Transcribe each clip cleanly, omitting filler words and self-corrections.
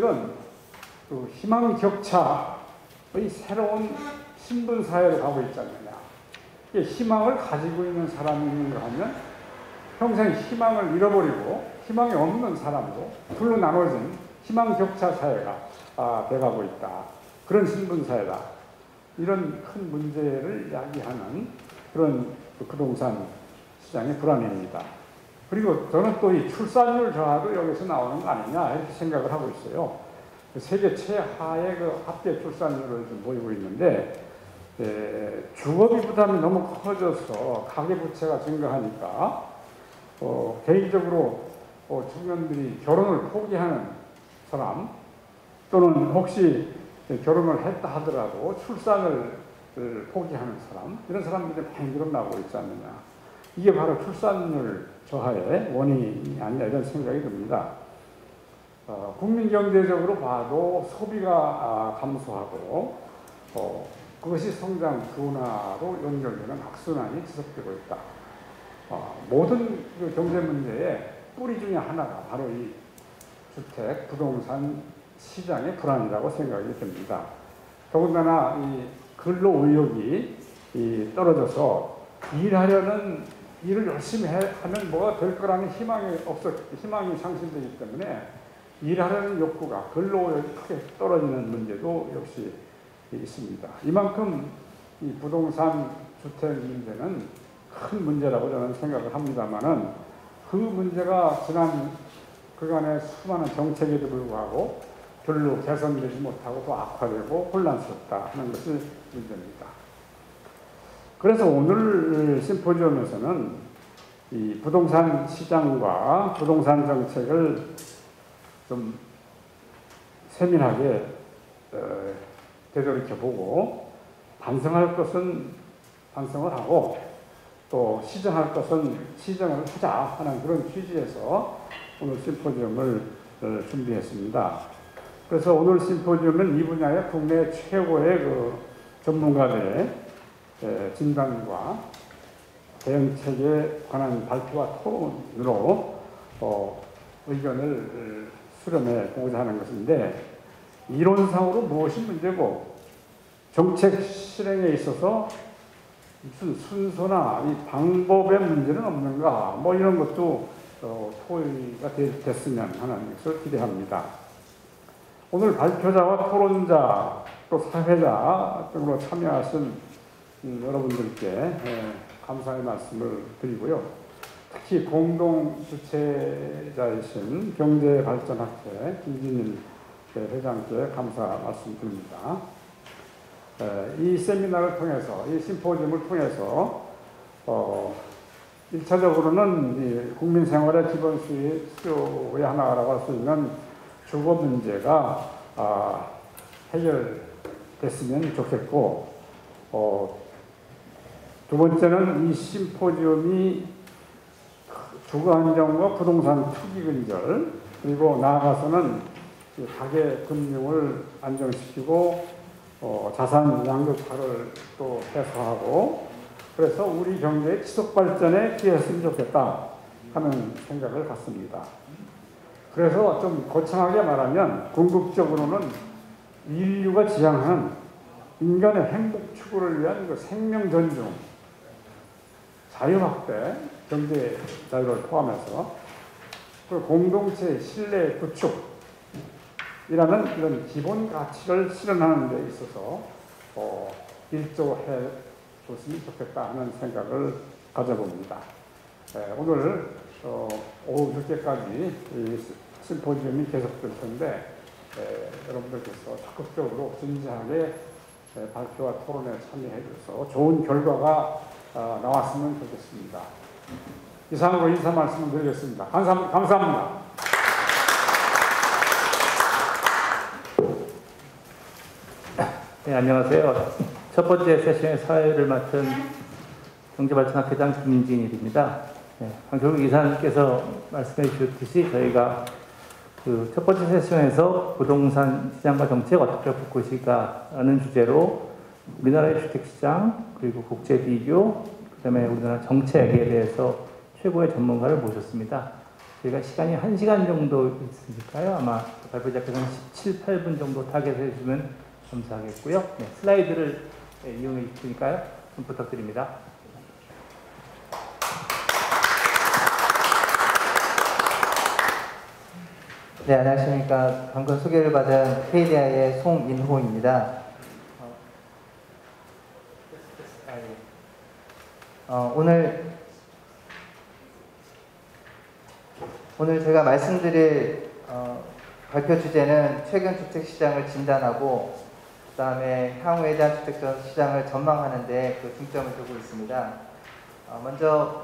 우리들은 그 희망 격차의 새로운 신분 사회로 가고 있지 않느냐. 희망을 가지고 있는 사람이 있는가 하면 평생 희망을 잃어버리고 희망이 없는 사람도 둘로 나눠진 희망 격차 사회가 돼가고 있다. 그런 신분 사회다. 이런 큰 문제를 야기하는 그런 부동산 시장의 불안입니다. 그리고 저는 또 이 출산율 저하도 여기서 나오는 거 아니냐 이렇게 생각을 하고 있어요. 세계 최하의 그 합계 출산율을 좀 보이고 있는데 주거비 부담이 너무 커져서 가계부채가 증가하니까 개인적으로 청년들이 결혼을 포기하는 사람 또는 혹시 결혼을 했다 하더라도 출산을 포기하는 사람 이런 사람들이 많이 늘어나고 있지 않느냐. 이게 바로 출산율 저하의 원인이 아니냐 이런 생각이 듭니다. 국민 경제적으로 봐도 소비가 감소하고 그것이 성장 둔화로 연결되는 악순환이 지속되고 있다. 모든 그 경제 문제의 뿌리 중에 하나가 바로 이 주택, 부동산 시장의 불안이라고 생각이 듭니다. 더군다나 이 근로 의욕이 떨어져서 일을 열심히 하면 뭐가 될 거라는 희망이 상실되기 때문에 일하려는 욕구가 근로 의욕이 크게 떨어지는 문제도 역시 있습니다. 이만큼 이 부동산 주택 문제는 큰 문제라고 저는 생각을 합니다만은 그 문제가 지난 그간의 수많은 정책에도 불구하고 별로 개선되지 못하고 또 악화되고 혼란스럽다 하는 것이 문제입니다. 그래서 오늘 심포지엄에서는 이 부동산 시장과 부동산 정책을 좀 세밀하게 되돌이켜보고 반성할 것은 반성을 하고 또 시정할 것은 시정을 하자 하는 그런 취지에서 오늘 심포지엄을 준비했습니다. 그래서 오늘 심포지엄은 이 분야의 국내 최고의 그 전문가들의 진단과 대응책에 관한 발표와 토론으로 의견을 수렴해 보고자 하는 것인데 이론상으로 무엇이 문제고 정책 실행에 있어서 무슨 순서나 이 방법의 문제는 없는가 뭐 이런 것도 토의가 됐으면 하는 것을 기대합니다. 오늘 발표자와 토론자 또 사회자 등으로 참여하신 여러분들께 감사의 말씀을 드리고요. 특히 공동주최자이신 경제발전학회 김진일 회장께 감사 말씀드립니다. 이 세미나를 통해서, 이 심포지엄을 통해서 1차적으로는 국민 생활의 기본 수요의 하나라고 할 수 있는 주거 문제가 해결됐으면 좋겠고 두 번째는 이 심포지엄이 주거 안정과 부동산 투기 근절 그리고 나아가서는 가계 금융을 안정시키고 자산 양극화를 또 해소하고 그래서 우리 경제의 지속 발전에 기여했으면 좋겠다 하는 생각을 갖습니다. 그래서 좀 거창하게 말하면 궁극적으로는 인류가 지향하는 인간의 행복 추구를 위한 그 생명 존중, 자유 확대, 경제 자유를 포함해서 그 공동체의 신뢰 구축이라는 이런 기본 가치를 실현하는 데 있어서 일조해 줬으면 좋겠다 하는 생각을 가져봅니다. 오늘 오후 늦게까지 이 심포지엄이 계속될 텐데 여러분들께서 적극적으로 진지하게 발표와 토론에 참여해 주셔서 좋은 결과가 나왔으면 좋겠습니다. 이상으로 인사 말씀을 드리겠습니다. 감사합니다. 네, 안녕하세요. 첫 번째 세션의 사회를 맡은 경제발전학회장 김진일입니다. 네, 방금 이사님께서 말씀해 주셨듯이 저희가 그 첫 번째 세션에서 부동산 시장과 정책 어떻게 바꿀 것인가라는 주제로 우리나라의 주택시장 그리고 국제 비교 그다음에 우리나라 정책에 대해서 최고의 전문가를 모셨습니다. 저희가 시간이 1시간 정도 있으니까요. 아마 발표 작가는 17, 8분 정도 타겟해 주시면 감사하겠고요. 네, 슬라이드를 이용해 주시니까요. 좀 부탁드립니다. 네, 안녕하십니까. 방금 소개를 받은 KDI의 송인호입니다. 오늘 제가 말씀드릴 발표 주제는 최근 주택시장을 진단하고 그 다음에 향후에 대한 주택시장을 전망하는 데 그 중점을 두고 있습니다. 먼저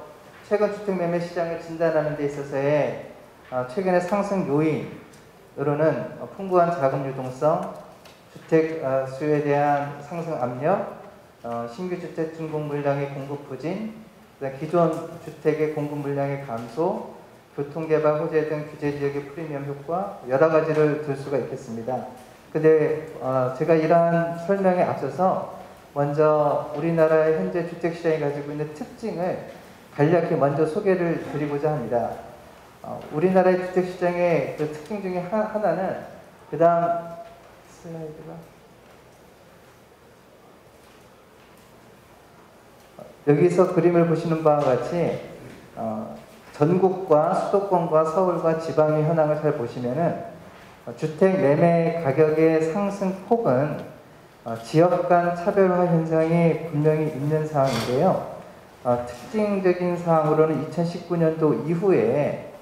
최근 주택매매 시장을 진단하는 데 있어서의 최근의 상승 요인으로는 풍부한 자금 유동성, 주택 수요에 대한 상승 압력, 신규 주택 준공 물량의 공급 부진, 기존 주택의 공급 물량의 감소, 교통개발 호재 등 규제 지역의 프리미엄 효과, 여러 가지를 들 수가 있겠습니다. 근데 제가 이러한 설명에 앞서서 먼저 우리나라의 현재 주택시장이 가지고 있는 특징을 간략히 먼저 소개를 드리고자 합니다. 우리나라의 주택시장의 그 특징 중에 하나는 그 다음 슬라이드가 여기서 그림을 보시는 바와 같이 전국과 수도권과 서울과 지방의 현황을 잘 보시면은 주택 매매 가격의 상승 폭은 지역 간 차별화 현상이 분명히 있는 상황인데요. 특징적인 사항으로는 2019년도 이후에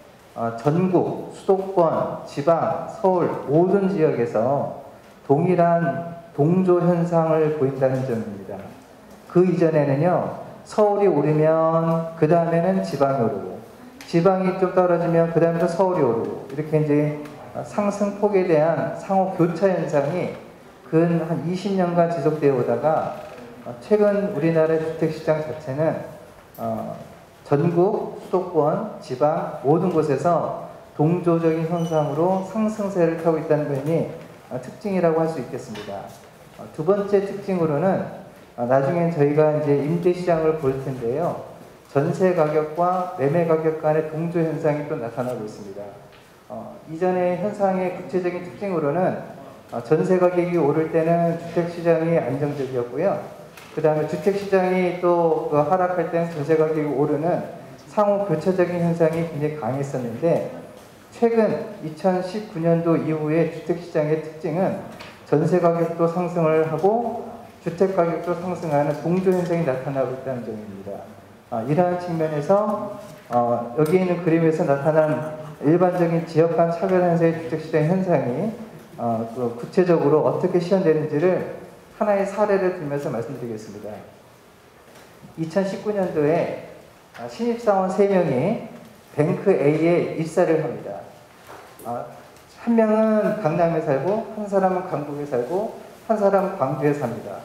전국, 수도권, 지방, 서울 모든 지역에서 동일한 동조 현상을 보인다는 점입니다. 그 이전에는요, 서울이 오르면 그 다음에는 지방이 오르고, 지방이 좀 떨어지면 그 다음에 서울이 오르고, 이렇게 이제 상승폭에 대한 상호 교차 현상이 근 한 20년간 지속되어 오다가 최근 우리나라의 주택시장 자체는 전국, 수도권, 지방 모든 곳에서 동조적인 현상으로 상승세를 타고 있다는 면이 특징이라고 할 수 있겠습니다. 두 번째 특징으로는 나중엔 저희가 이제 임대시장을 볼 텐데요. 전세 가격과 매매 가격 간의 동조 현상이 또 나타나고 있습니다. 이전의 현상의 구체적인 특징으로는 전세 가격이 오를 때는 주택시장이 안정적이었고요. 그 다음에 주택시장이 또 하락할 때는 전세 가격이 오르는 상호 교차적인 현상이 굉장히 강했었는데, 최근 2019년도 이후에 주택시장의 특징은 전세 가격도 상승을 하고 주택 가격도 상승하는 동조 현상이 나타나고 있다는 점입니다. 이러한 측면에서 여기 있는 그림에서 나타난 일반적인 지역 간 차별 현상의 주택시장 현상이 구체적으로 어떻게 시현되는지를 하나의 사례를 들면서 말씀드리겠습니다. 2019년도에 신입사원 3명이 뱅크 A에 입사를 합니다. 한 명은 강남에 살고, 한 사람은 강북에 살고, 한 사람은 광주에 삽니다.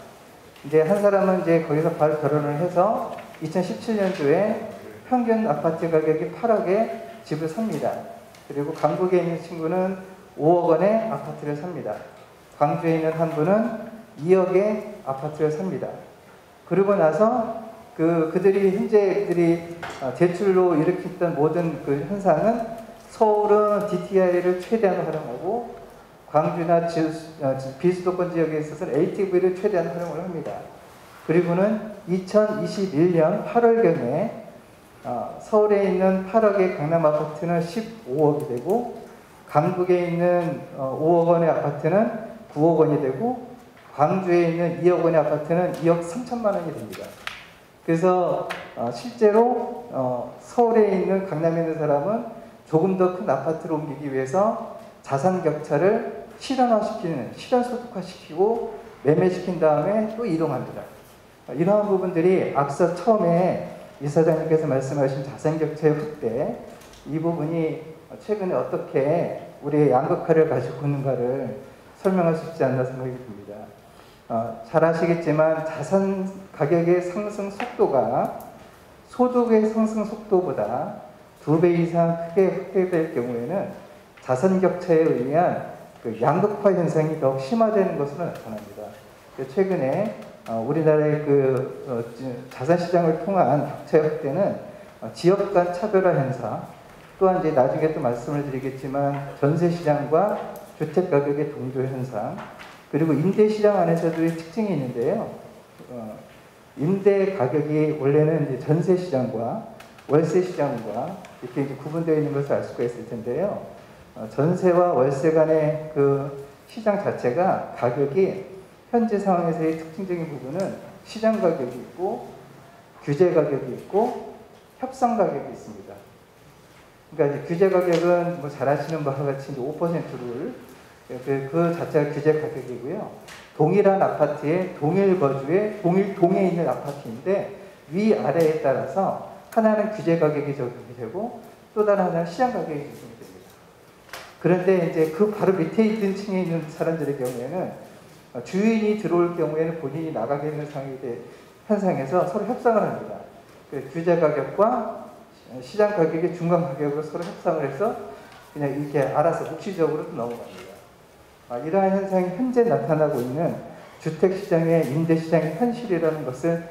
이제 한 사람은 이제 거기서 바로 결혼을 해서 2017년도에 평균 아파트 가격이 8억에 집을 삽니다. 그리고 강북에 있는 친구는 5억 원의 아파트를 삽니다. 광주에 있는 한 분은 2억의 아파트를 삽니다. 그러고 나서 그들이 대출로 일으켰던 모든 그 현상은 서울은 DTI를 최대한 활용하고 광주나 비수도권 지역에 있어서는 LTV를 최대한 활용을 합니다. 그리고는 2021년 8월경에 서울에 있는 8억의 강남 아파트는 15억이 되고, 강북에 있는 5억 원의 아파트는 9억 원이 되고, 광주에 있는 2억 원의 아파트는 2억 3천만 원이 됩니다. 그래서 실제로 서울에 있는 강남에 있는 사람은 조금 더 큰 아파트로 옮기기 위해서 자산 격차를 실현소득화시키고 매매시킨 다음에 또 이동합니다. 이러한 부분들이 앞서 처음에 이사장님께서 말씀하신 자산 격차의 확대, 이 부분이 최근에 어떻게 우리의 양극화를 가지고 있는가를 설명할 수 있지 않나 생각이 듭니다. 잘 아시겠지만 자산 가격의 상승 속도가 소득의 상승 속도보다 2배 이상 크게 확대될 경우에는 자산 격차에 의한 그 양극화 현상이 더욱 심화되는 것으로 나타납니다. 최근에 우리나라의 자산 시장을 통한 격차 확대는 지역 간 차별화 현상, 또한 이제 나중에 또 말씀을 드리겠지만 전세 시장과 주택 가격의 동조 현상, 그리고 임대 시장 안에서도의 특징이 있는데요. 임대 가격이 원래는 이제 전세 시장과 월세 시장과 이렇게 이제 구분되어 있는 것을 알 수가 있을 텐데요. 전세와 월세 간의 그 시장 자체가 가격이 현재 상황에서의 특징적인 부분은 시장 가격이 있고 규제 가격이 있고 협상 가격이 있습니다. 그러니까 이제 규제 가격은 뭐 잘 아시는 바와 같이 이제 5%를 그 자체가 규제 가격이고요. 동일한 아파트에 동일 거주에 동일 동에 있는 아파트인데 위 아래에 따라서 하나는 규제 가격이 적용이 되고 또 다른 하나는 시장 가격이 적용이 됩니다. 그런데 이제 그 바로 밑에 있는 층에 있는 사람들의 경우에는 주인이 들어올 경우에는 본인이 나가게 되는 현상에서 서로 협상을 합니다. 그 규제 가격과 시장 가격의 중간 가격으로 서로 협상을 해서 그냥 이렇게 알아서 묵시적으로 넘어갑니다. 이러한 현상이 현재 나타나고 있는 주택시장의 임대시장의 현실이라는 것을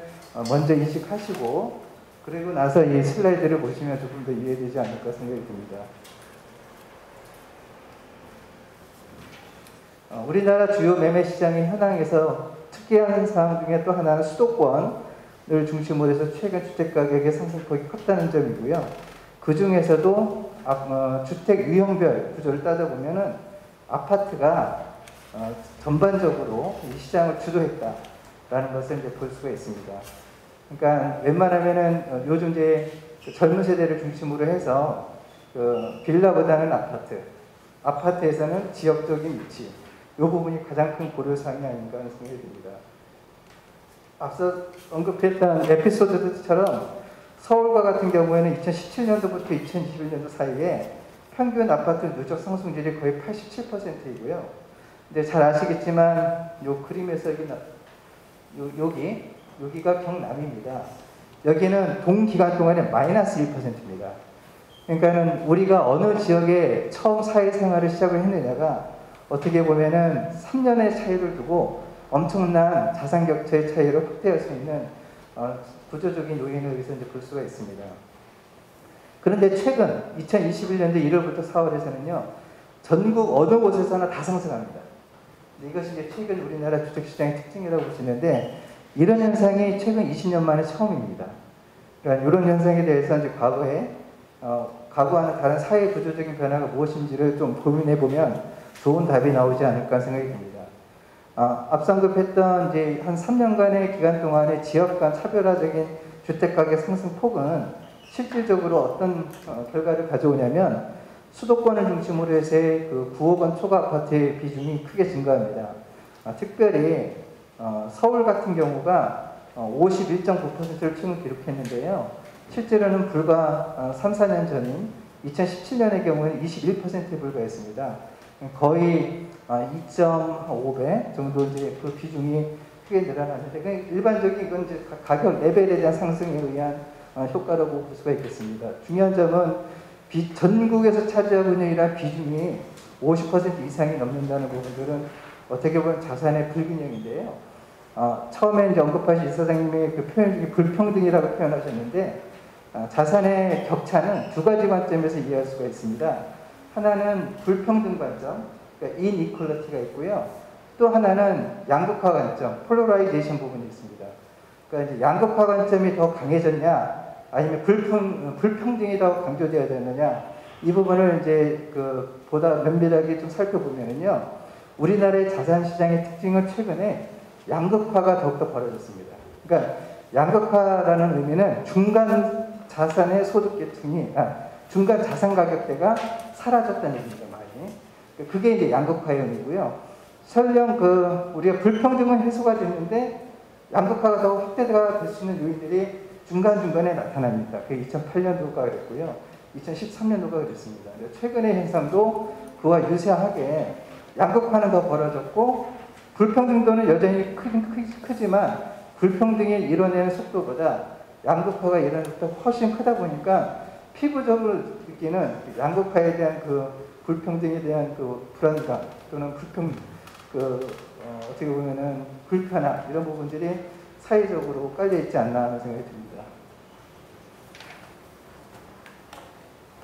먼저 인식하시고 그리고 나서 이 슬라이드를 보시면 조금 더 이해되지 않을까 생각이 듭니다. 우리나라 주요 매매시장의 현황에서 특이한 사항 중에 또 하나는 수도권을 중심으로 해서 최근 주택가격의 상승폭이 컸다는 점이고요. 그 중에서도 주택 유형별 구조를 따져보면은 아파트가 전반적으로 이 시장을 주도했다라는 것을 이제 볼 수가 있습니다. 그러니까 웬만하면은 요즘 이제 젊은 세대를 중심으로 해서 그 빌라보다는 아파트에서는 지역적인 위치, 이 부분이 가장 큰 고려사항이 아닌가 하는 생각이 듭니다. 앞서 언급했던 에피소드처럼 서울과 같은 경우에는 2017년도부터 2021년도 사이에 평균 아파트 누적 상승률이 거의 87%이고요. 근데 잘 아시겠지만 요 그림에서 여기가 경남입니다. 여기는 동기간 동안에 마이너스 1%입니다. 그러니까는 우리가 어느 지역에 처음 사회생활을 시작을 했느냐가 어떻게 보면은 3년의 차이를 두고 엄청난 자산 격차의 차이를 확대할 수 있는 구조적인 요인을 여기서 이제 볼 수가 있습니다. 그런데 최근 2021년도 1월부터 4월에서는요, 전국 어느 곳에서나 다 상승합니다. 이것이 이제 최근 우리나라 주택시장의 특징이라고 보시는데, 이런 현상이 최근 20년 만에 처음입니다. 그러니까 이런 현상에 대해서 이제 과거와는 다른 사회 구조적인 변화가 무엇인지를 좀 고민해 보면 좋은 답이 나오지 않을까 생각이 듭니다. 앞서 언급했던 이제 한 3년간의 기간 동안의 지역 간 차별화적인 주택가격 상승폭은 실질적으로 어떤 결과를 가져오냐면 수도권을 중심으로 해서의 그 9억 원 초과 아파트의 비중이 크게 증가합니다. 특별히 서울 같은 경우가 51.9%를 최근 기록했는데요. 실제로는 불과 3, 4년 전인 2017년의 경우에는 21%에 불과했습니다. 거의 2.5배 정도 이제 그 비중이 크게 늘어났는데, 일반적인 이건 이제 가격 레벨에 대한 상승에 의한 효과라고 볼 수가 있겠습니다. 중요한 점은 전국에서 차지하고 있는 이러한 비중이 50% 이상이 넘는다는 부분들은 어떻게 보면 자산의 불균형인데요. 처음에 이제 언급하신 이사장님의 그 표현 중에 불평등이라고 표현하셨는데, 자산의 격차는 두 가지 관점에서 이해할 수가 있습니다. 하나는 불평등 관점, 그러니까 inequality가 있고요. 또 하나는 양극화 관점, 폴러라이제이션 부분이 있습니다. 그러니까 이제 양극화 관점이 더 강해졌냐, 아니면 불평등이 더 강조되어야 되느냐, 이 부분을 이제 보다 면밀하게 좀 살펴보면요, 우리나라의 자산 시장의 특징은 최근에 양극화가 더욱더 벌어졌습니다. 그러니까 양극화라는 의미는 중간 자산의 소득 계층이 중간 자산 가격대가 사라졌다는 얘기입니다, 많이. 그게 이제 양극화의 의미고요. 설령 우리가 불평등은 해소가 됐는데 양극화가 더 확대가 될 수 있는 요인들이 중간중간에 나타납니다. 그게 2008년도가 그랬고요. 2013년도가 그랬습니다. 최근의 현상도 그와 유사하게 양극화는 더 벌어졌고, 불평등도는 여전히 크지만 불평등이 이뤄내는 속도보다 양극화가 이뤄내는 속도가 훨씬 크다 보니까 피부적으로 느끼는 양극화에 대한 불평등에 대한 불안감 또는 어떻게 보면은 불편함, 이런 부분들이 사회적으로 깔려 있지 않나 하는 생각이 듭니다.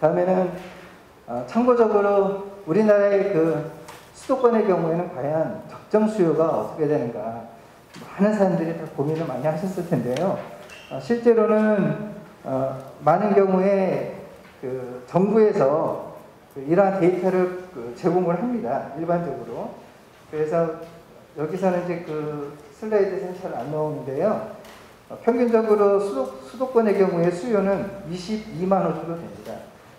다음에는 참고적으로 우리나라의 그 수도권의 경우에는 과연 적정 수요가 어떻게 되는가 많은 사람들이 다 고민을 많이 하셨을 텐데요. 실제로는 많은 경우에 그 정부에서 이러한 데이터를 제공을 합니다. 일반적으로. 그래서 여기서는 이제 그 슬라이드에서는 잘 안 나오는데요. 평균적으로 수도권의 경우에 수요는 22만 호 정도 됩니다.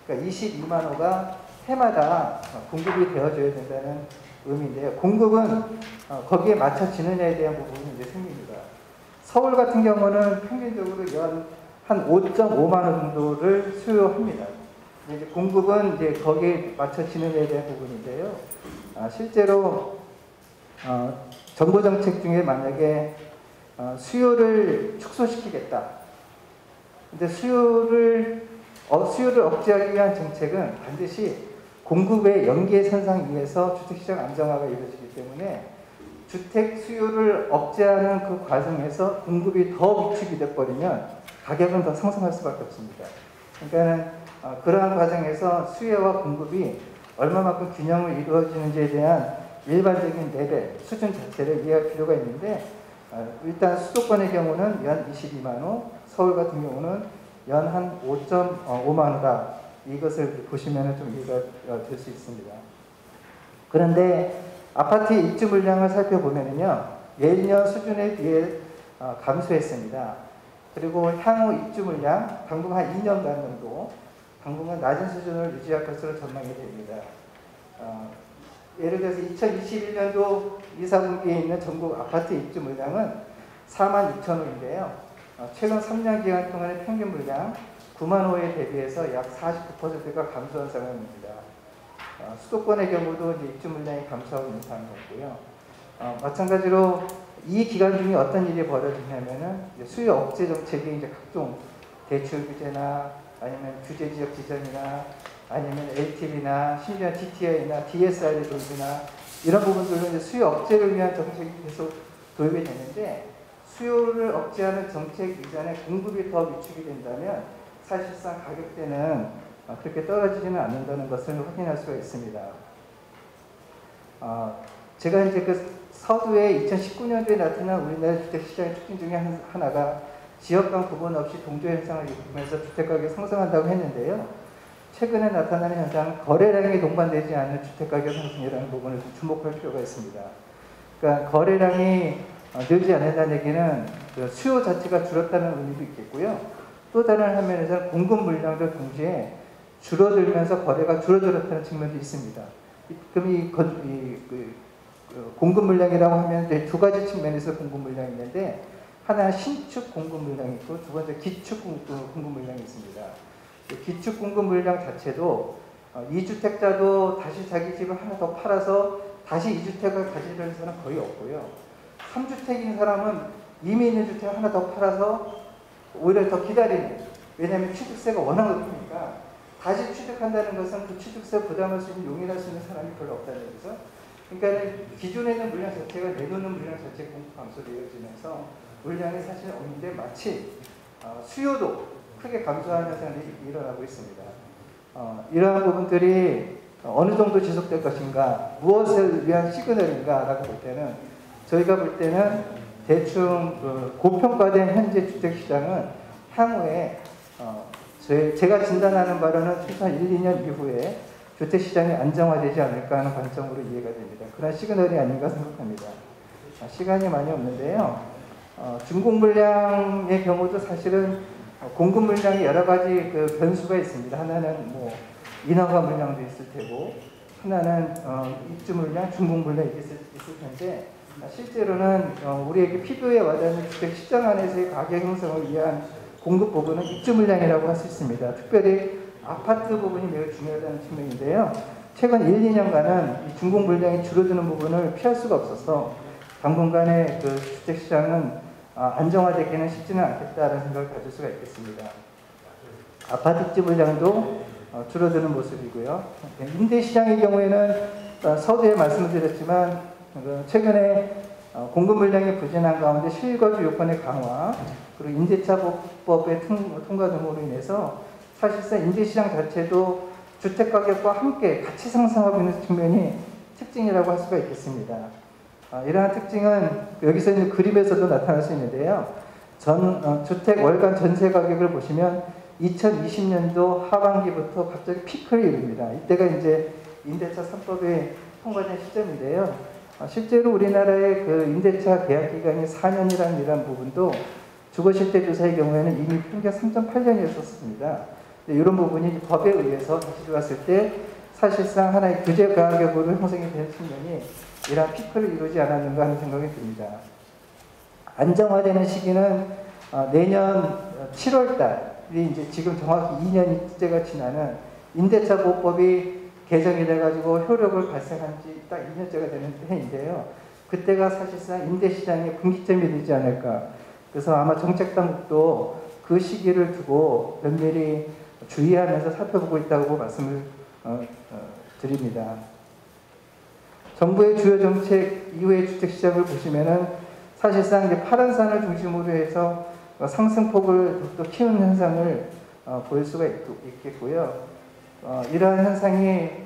그러니까 22만 호가 해마다 공급이 되어줘야 된다는 의미인데요. 공급은 거기에 맞춰지느냐에 대한 부분이 이제 생깁니다. 서울 같은 경우는 평균적으로 한 5.5만 호 정도를 수요합니다. 이제 공급은 이제 거기에 맞춰지느냐에 대한 부분인데요. 실제로 정부 정책 중에 만약에 수요를 축소시키겠다. 근데 수요를 억제하기 위한 정책은 반드시 공급의 연계선상 위에서 주택시장 안정화가 이루어지기 때문에 주택 수요를 억제하는 그 과정에서 공급이 더 위축이 돼버리면 가격은 더 상승할 수밖에 없습니다. 그러니까 그러한 과정에서 수요와 공급이 얼마만큼 균형을 이루어지는지에 대한 일반적인 레벨, 수준 자체를 이해할 필요가 있는데 일단 수도권의 경우는 연 22만 호, 서울 같은 경우는 연 한 5.5만 호다. 이것을 보시면 좀 이해가 될 수 있습니다. 그런데 아파트 입주 물량을 살펴보면요, 예년 수준에 비해 감소했습니다. 그리고 향후 입주 물량 당분간 한 2년간 정도 당분간 낮은 수준을 유지할 것으로 전망이 됩니다. 예를 들어서 2021년도 2, 4분기에 있는 전국 아파트 입주 물량은 4만 6천 호인데요. 최근 3년 기간 동안의 평균 물량 9만 호에 대비해서 약 49%가 감소한 상황입니다. 수도권의 경우도 이제 입주 물량이 감소하고 있는 상황이고요. 마찬가지로 이 기간 중에 어떤 일이 벌어지냐면은 수요 억제 정책이 이제 각종 대출 규제나 아니면 규제 지역 지정이나 아니면 LTV나 심지어 TTI나 DSR 도입이나 이런 부분들로 이제 수요 억제를 위한 정책이 계속 도입이 되는데 수요를 억제하는 정책 이전에 공급이 더 위축이 된다면 사실상 가격대는 그렇게 떨어지지는 않는다는 것을 확인할 수가 있습니다. 제가 이제 그 서두에 2019년도에 나타난 우리나라 주택시장의 특징 중에 하나가 지역 간 구분 없이 동조 현상을 일으키면서 주택가격이 상승한다고 했는데요. 최근에 나타나는 현상은 거래량이 동반되지 않는 주택가격 상승이라는 부분을 좀 주목할 필요가 있습니다. 그러니까 거래량이 늘지 않는다는 얘기는 그 수요 자체가 줄었다는 의미도 있겠고요. 또 다른 한면에서는 공급 물량도 동시에 줄어들면서 거래가 줄어들었다는 측면도 있습니다. 그럼 공급 물량이라고 하면 이제 두 가지 측면에서 공급 물량이 있는데 하나는 신축 공급 물량이 있고 두 번째 기축 공급 물량이 있습니다. 기축 공급 물량 자체도 2주택자도 다시 자기 집을 하나 더 팔아서 다시 2주택을 가지려는 사람은 거의 없고요. 3주택인 사람은 이미 있는 주택을 하나 더 팔아서 오히려 더 기다리는, 왜냐하면 취득세가 워낙 높으니까 다시 취득한다는 것은 그 취득세 부담할 수 있는 용인할 수 있는 사람이 별로 없다는 거죠. 그러니까 기존에 있는 물량 자체가 내놓는 물량 자체 공급 감소되어지면서 물량이 사실 없는데 마치 수요도 크게 감소하는 현상이 일어나고 있습니다. 이러한 부분들이 어느 정도 지속될 것인가, 무엇을 위한 시그널인가 라고 볼 때는 저희가 볼 때는 대충 고평가된 현재 주택시장은 향후에 제가 진단하는 바로는 최소한 1, 2년 이후에 주택시장이 안정화되지 않을까 하는 관점으로 이해가 됩니다. 그런 시그널이 아닌가 생각합니다. 시간이 많이 없는데요. 중공 물량의 경우도 사실은 공급 물량이 여러 가지 그 변수가 있습니다. 하나는 뭐 인허가 물량도 있을 테고, 하나는 입주 물량, 중공 물량이 있을 텐데, 실제로는 우리에게 피부에 와닿는 주택 시장 안에서의 가격 형성을 위한 공급 부분은 입주 물량이라고 할 수 있습니다. 특별히 아파트 부분이 매우 중요하다는 측면인데요. 최근 1, 2년간은 이 중공 물량이 줄어드는 부분을 피할 수가 없어서 당분간의 그 주택 시장은 안정화되기는 쉽지는 않겠다는 생각을 가질 수가 있겠습니다. 아파트 입주 물량도 줄어드는 모습이고요. 임대시장의 경우에는 서두에 말씀을 드렸지만 최근에 공급 물량이 부진한 가운데 실거주 요건의 강화, 그리고 임대차 법의 통과 등으로 인해서 사실상 임대시장 자체도 주택가격과 함께 같이 상승하고 있는 측면이 특징이라고 할 수가 있겠습니다. 이러한 특징은 여기서 있는 그림에서도 나타날 수 있는데요. 주택 월간 전세 가격을 보시면 2020년도 하반기부터 갑자기 피크를 이룹니다. 이때가 이제 임대차 3법이 통과된 시점인데요. 실제로 우리나라의 그 임대차 계약 기간이 4년이라는 이런 부분도 주거실태조사의 경우에는 이미 평균 3.8년이었었습니다. 이런 부분이 법에 의해서 다시 들어왔을 때 사실상 하나의 규제 가격으로 형성이 된 측면이 이러한 피크를 이루지 않았는가 하는 생각이 듭니다. 안정화되는 시기는 내년 7월 달이 이제 지금 정확히 2년째가 지나는 임대차 보호법이 개정이 돼가지고 효력을 발생한 지 딱 2년째가 되는 해인데요. 그때가 사실상 임대시장의 분기점이 되지 않을까. 그래서 아마 정책당국도 그 시기를 두고 면밀히 주의하면서 살펴보고 있다고 말씀을 드립니다. 정부의 주요 정책 이후의 주택시장을 보시면은 사실상 이제 파란산을 중심으로 해서 상승폭을 또 키우는 현상을 보일 수가 있겠고요. 이러한 현상이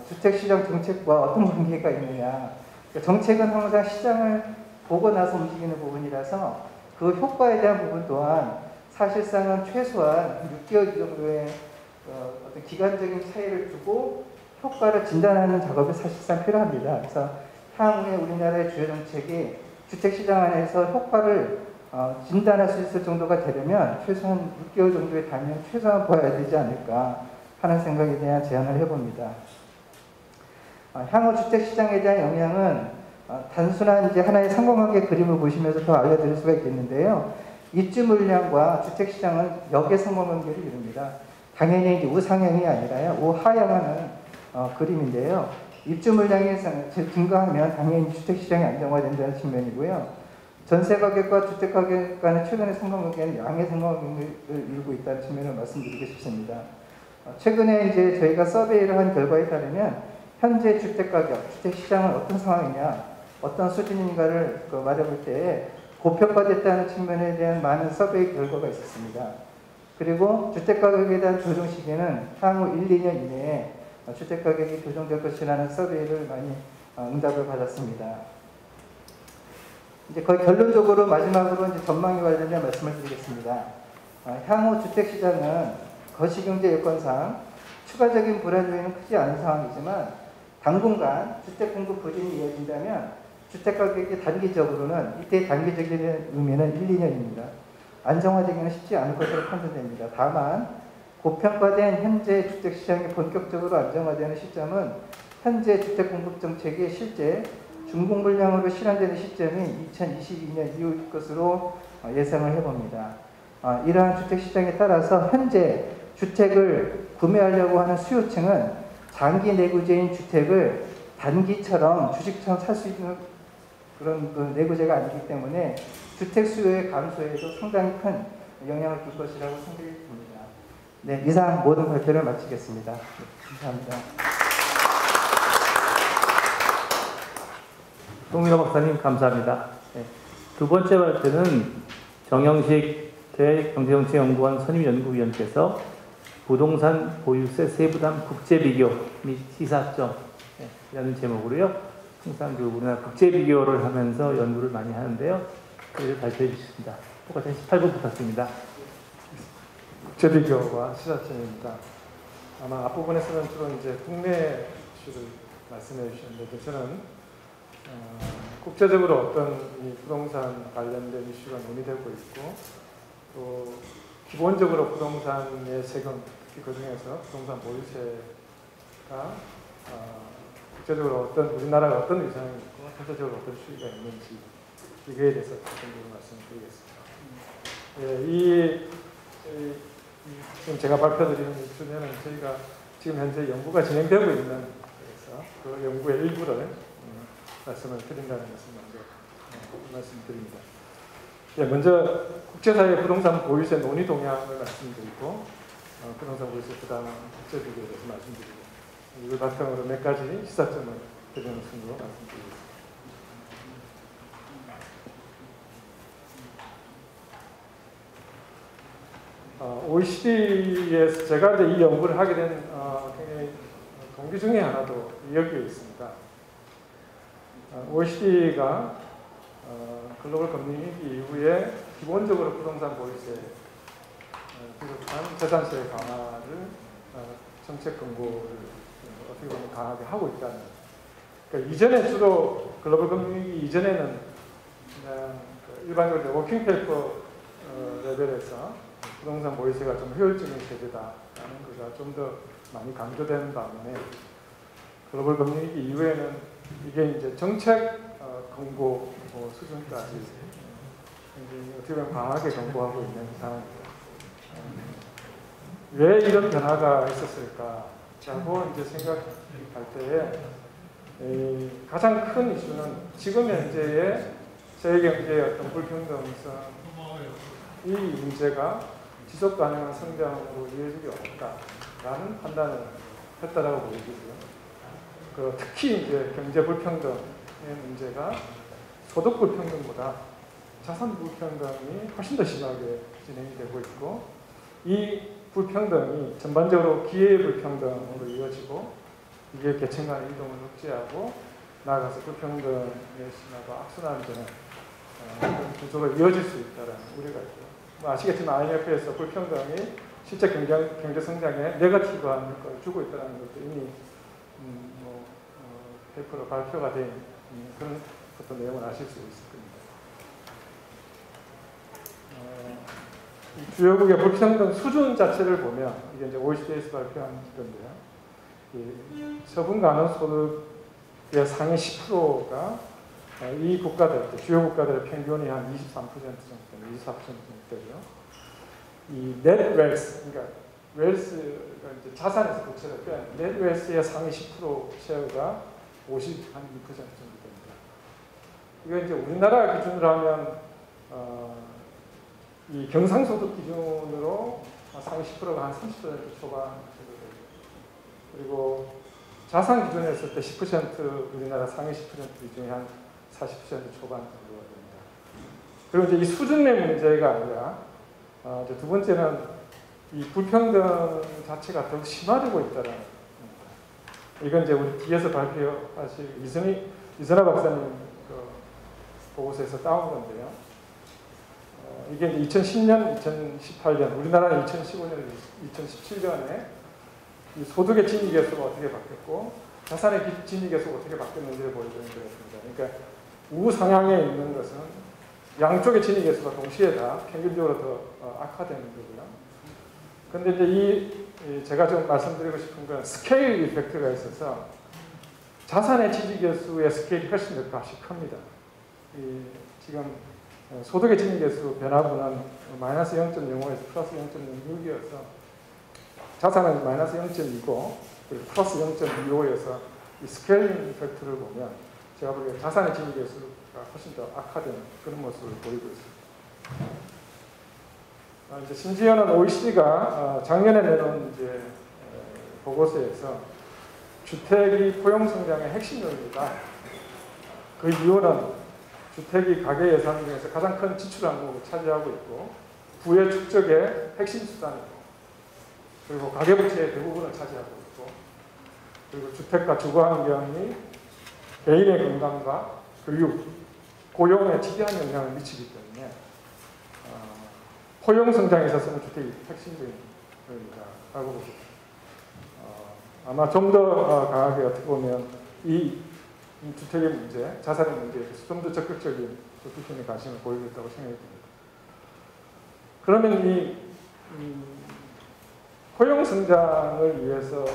주택시장 정책과 어떤 관계가 있느냐. 그러니까 정책은 항상 시장을 보고 나서 움직이는 부분이라서 그 효과에 대한 부분 또한 사실상은 최소한 6개월 정도의 어떤 기간적인 차이를 두고 효과를 진단하는 작업이 사실상 필요합니다. 그래서 향후에 우리나라의 주요 정책이 주택시장 안에서 효과를 진단할 수 있을 정도가 되려면 최소한 6개월 정도의 단위는 최소한 보아야 되지 않을까 하는 생각에 대한 제안을 해봅니다. 향후 주택시장에 대한 영향은 단순한 이제 하나의 상공관계 그림을 보시면서 더 알려드릴 수가 있겠는데요. 입주 물량과 주택시장은 역의 상공관계를 이룹니다. 당연히 이제 우상향이 아니라요, 우하향하는 그림인데요. 입주 물량이 증가하면 당연히 주택시장이 안정화된다는 측면이고요. 전세 가격과 주택 가격 간의 최근의 상관관계는 양의 상관관계를 이루고 있다는 측면을 말씀드리고 싶습니다. 최근에 이제 저희가 서베이를 한 결과에 따르면 현재 주택 가격, 주택 시장은 어떤 상황이냐, 어떤 수준인가를 말해볼 때 고평가됐다는 측면에 대한 많은 서베이 결과가 있었습니다. 그리고 주택 가격에 대한 조정 시기는 향후 1, 2년 이내에 주택 가격이 조정될 것이라는 서베이를 많이 응답을 받았습니다. 이제 거의 결론적으로 마지막으로 이제 전망에 관련된 말씀을 드리겠습니다. 향후 주택 시장은 거시경제 여건상 추가적인 불안 요인은 크지 않은 상황이지만 당분간 주택 공급 부진이 이어진다면 주택 가격이 단기적으로는 이때 단기적인 의미는 1, 2년입니다. 안정화되기는 쉽지 않을 것으로 판단됩니다. 다만 고평가된 현재 주택시장이 본격적으로 안정화되는 시점은 현재 주택 공급 정책이 실제 중공 물량으로 실현되는 시점이 2022년 이후일 것으로 예상을 해봅니다. 이러한 주택시장에 따라서 현재 주택을 구매하려고 하는 수요층은 장기 내구재인 주택을 단기처럼 주식처럼 살 수 있는 그런 그 내구재가 아니기 때문에 주택 수요의 감소에도 상당히 큰 영향을 줄 것이라고 생각이 듭니다. 네, 이상 모든 발표를 마치겠습니다. 감사합니다. 송민호 박사님 감사합니다. 네, 두 번째 발표는 정영식 대경제정책연구원 선임연구위원께서 부동산 보유세 세부담 국제비교 및 시사점이라는 제목으로요. 항상 그 우리나라 국제비교를 하면서 연구를 많이 하는데요. 그를 발표해 주셨습니다. 똑같이 18분 부탁드립니다. 국제비교와 시사점입니다. 아마 앞부분에서는 주로 이제 국내 이슈를 말씀해 주셨는데 저는 국제적으로 어떤 이 부동산 관련된 이슈가 논의되고 있고 또 기본적으로 부동산의 세금, 특히 그 중에서 부동산 보유세가 국제적으로 어떤 우리나라가 어떤 위상이 있고 전체적으로 어떤 수위가 있는지 이거에 대해서 전적으로 말씀을 드리겠습니다. 지금 제가 발표드리는 주제는 저희가 지금 현재 연구가 진행되고 있는 그래서 그 연구의 일부를 말씀을 드린다는 것을 먼저 말씀드립니다. 먼저 국제사회 부동산 보유세 논의 동향을 말씀드리고 부동산 보유세 부담 국제비교에 대해서 말씀드리고 이걸 바탕으로 몇 가지 시사점을 드리는 순으로 말씀드리겠습니다. OECD에서 제가 이제 이 연구를 하게 된 굉장히 동기 중에 하나도 여기에 있습니다. OECD가 글로벌 금융위기 이후에 기본적으로 부동산 보유세 비롯한 재산세 강화를 정책 권고를 어떻게 보면 강하게 하고 있다는. 그러니까 이전에 주로 글로벌 금융위기 이전에는 그냥 일반적으로 워킹페이퍼 레벨에서 부동산 보유세가 좀 효율적인 제도다라는 것가 좀 더 많이 강조된 반면에 글로벌 금융위기 이후에는 이게 이제 정책 권고 수준까지 굉장히 어떻게 보면 강하게 권고하고 있는 상황입니다. 왜 이런 변화가 있었을까? 라고 이제 생각할 때에 가장 큰 이슈는 지금 현재의 세계 경제의 어떤 불평등성 이 문제가 지속 가능한 성장으로 이어지기 어렵다라는 판단을 했다라고 보여지고요. 특히 이제 경제 불평등의 문제가 소득 불평등보다 자산 불평등이 훨씬 더 심하게 진행이 되고 있고, 이 불평등이 전반적으로 기회의 불평등으로 이어지고, 이게 계층 간의 이동을 억제하고 나아가서 불평등의 심화가 악순환되는 그런 구조로 이어질 수 있다는 우려가 있고요. 아시겠지만 IMF에서 불평등이 실제 경제 성장에 네거티브한 효과를 주고 있다는 것도 이미 페이퍼로 발표가 된 그런 어떤 내용을 아실 수 있을 겁니다. 주요국의 불평등 수준 자체를 보면 이게 이제 OECD에서 발표한 건데요. 처분 가능 소득의 상위 10%가 이 국가들, 주요 국가들의 평균이 한 23% 정도, 24% 정도 되고요. 이 net wealth, 그러니까 웰스가 이제 자산에서 부채를 빼는 net wealth의 상위 10% 쉐어가 52% 정도 됩니다. 이거 이제 우리나라 기준으로 하면 이 경상소득 기준으로 상위 10%가 한 30% 초반 정도 되고, 그리고 자산 기준으로 했을 때 10% 우리나라 상위 10% 중에 한 40% 초반 정도가 됩니다. 그리고 이제 이 수준의 문제가 아니라 이제 두 번째는 이 불평등 자체가 더욱 심화되고 있다는 겁니다. 이건 이제 우리 뒤에서 발표하실 이선화 박사님 그 보고서에서 따온 건데요. 이게 이제 2010년, 2018년, 우리나라는 2015년, 2017년에 이 소득의 진위계수가 어떻게 바뀌었고 자산의 진위계수가 어떻게 바뀌었는지를 보여주는 거였습니다. 그러니까 우상향에 있는 것은 양쪽의 진위계수가 동시에 다 평균적으로 더 악화되는 거고요. 그런데 이제 제가 좀 말씀드리고 싶은 건 스케일 이펙트가 있어서 자산의 진위계수의 스케일이 훨씬 더 값이 큽니다. 지금 소득의 진위계수 변화분은 마이너스 0.05에서 플러스 0.06이어서 자산은 마이너스 0.2고 그리고 플러스 0.25에서 이 스케일링 이펙트를 보면 제가 보기에 자산의 진위계수가 훨씬 더 악화되는 그런 모습을 보이고 있습니다. 이제 심지어는 OECD가 작년에 내놓은 이제 보고서에서 주택이 포용 성장의 핵심 요인이다. 그 이유는 주택이 가계 예산 중에서 가장 큰 지출 항목을 차지하고 있고 부의 축적의 핵심 수단이고, 그리고 가계부채의 대부분을 차지하고 있고, 그리고 주택과 주거 환경이 개인의 건강과 교육, 고용에 지대한 영향을 미치기 때문에 포용 성장에 있어서는 주택이 핵심적인 요인이라고 보고 아마 좀 더 강하게 어떻게 보면 이 주택의 문제, 자산의 문제에 대해서 좀 더 적극적인 국민의 관심을 보이고 있다고 생각이 듭니다. 그러면 이 포용 성장을 위해서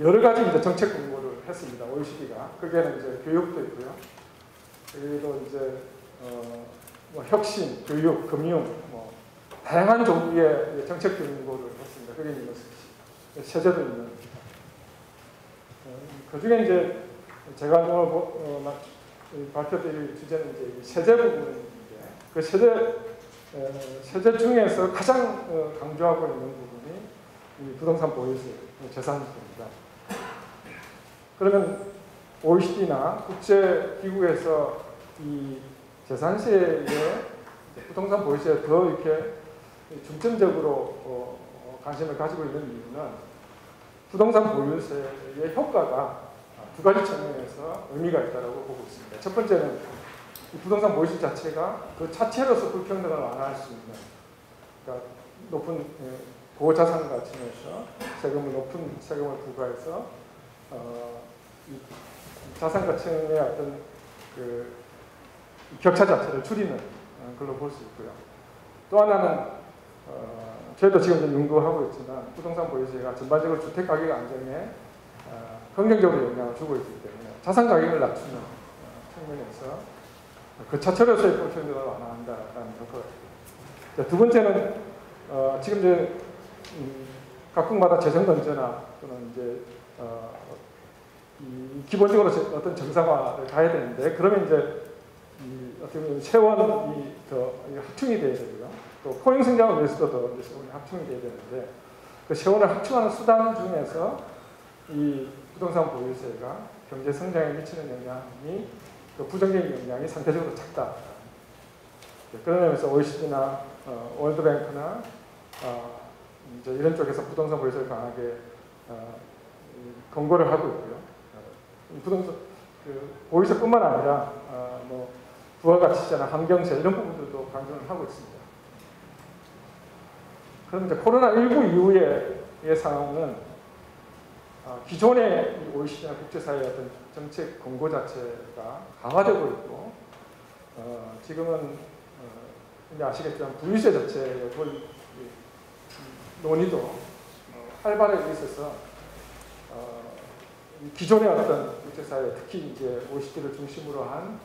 여러 가지 이제 정책 공고를 했습니다. OECD가. 거기에는 이제 교육도 있고요. 그리고 이제 뭐 혁신, 교육, 금융, 뭐 다양한 종류의 정책 공고를 했습니다. 거기에 있는 세제도 있는. 그 중에 이제 제가 오늘 발표드릴 주제는 이제 세제 부분인데, 그 세제 중에서 가장 강조하고 있는 부분이 이 부동산 보유세, 재산세입니다. 그러면 OECD나 국제기구에서 이 재산세에 부동산 보유세에 더 이렇게 중점적으로 관심을 가지고 있는 이유는 부동산 보유세의 효과가 두 가지 측면에서 의미가 있다고 보고 있습니다. 첫 번째는 이 부동산 보유세 자체가 그 자체로서 불평등을 완화할 수 있는, 그러니까 높은 고자산 가치에서 높은 세금을 부과해서 이 자산가층의 어떤 그 격차 자체를 줄이는 걸로 볼 수 있고요. 또 하나는 저희도 지금 연구하고 있지만 부동산 보유세가 전반적으로 주택 가격 안정에 긍정적으로 영향을 주고 있기 때문에 자산 가격을 낮추는 측면에서 그 자체로서의 불평등을 완화한다라는 효과가 있습니다. 두 번째는 지금 이제 각국마다 재정 건전화 또는 이제 기본적으로 어떤 정상화를 가야 되는데, 그러면 이제 어떻게 보면 세원이 더 합충이 돼야 되고요. 또 포용 성장을 위해서도 더 세원이 합충이 돼야 되는데, 그 세원을 합충하는 수단 중에서 이 부동산 보유세가 경제 성장에 미치는 영향이, 그 부정적인 영향이 상대적으로 작다. 그런 의미에서 OECD나 월드뱅크나 이제 이런 쪽에서 부동산 보유세를 강하게 권고를 하고 있고요. 부동산 보유세뿐만 아니라 뭐 부가가치세나 환경세 이런 부분들도 강조를 하고 있습니다. 그런데 코로나19 이후의 상황은 기존의 OECD나 국제사회의 어떤 정책 권고 자체가 강화되고 있고, 지금은 이제 아시겠지만 부유세 자체의 논의도 활발하게 있어서 기존의 어떤 국제사회, 특히 이제 OECD를 중심으로 한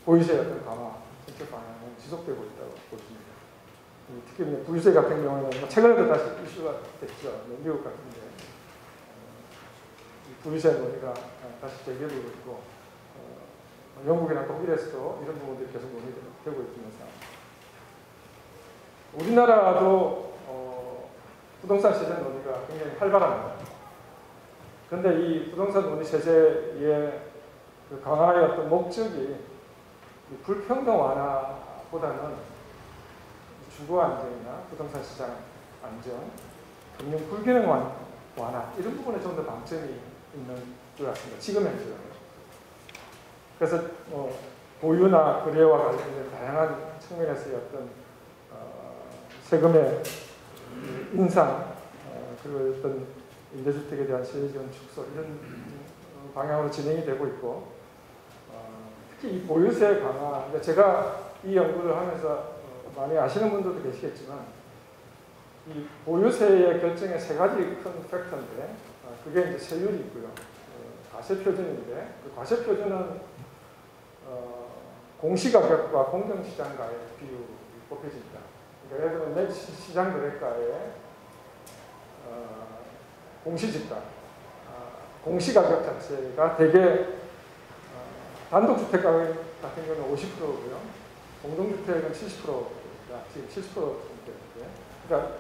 보유세 어떤 강화 정책 방향은 지속되고 있다고 보십니다. 특히 부유세 같은 경우는 최근에도 다시 이슈가 됐죠. 미국 같은데 부유세 논의가 다시 재개되고 있고, 영국이나 독일에서도 이런 부분들이 계속 논의되고 있는 상황입니다. 우리나라도 부동산 세제 논의가 굉장히 활발합니다. 그런데 이 부동산 논의 세제의 그 강화의 어떤 목적이 불평등 완화보다는 주거 안정이나 부동산 시장 안정, 금융 불균형 완화 이런 부분에 좀 더 방점이 있는 것 같습니다. 지금 현재는. 그래서 보유나 거래와 관련된 다양한 측면에서의 어떤 세금의 인상, 그리고 어떤 임대주택에 대한 세제지원 축소 이런 방향으로 진행이 되고 있고, 특히 이 보유세 강화, 그러니까 제가 이 연구를 하면서 많이 아시는 분들도 계시겠지만 이 보유세의 결정의 세 가지 큰 팩터인데, 그게 이제 세율이 있고요, 과세표준인데, 그 과세표준은 공시가격과 공정시장가의 비율이 곱해집니다. 그러니까 예를 들면 시장 거래가의 공시지가, 공시가격 자체가 대개 단독주택 가격 같은 경우는 50%고요. 공동주택은 70%가 지금 70%인데, 그러니까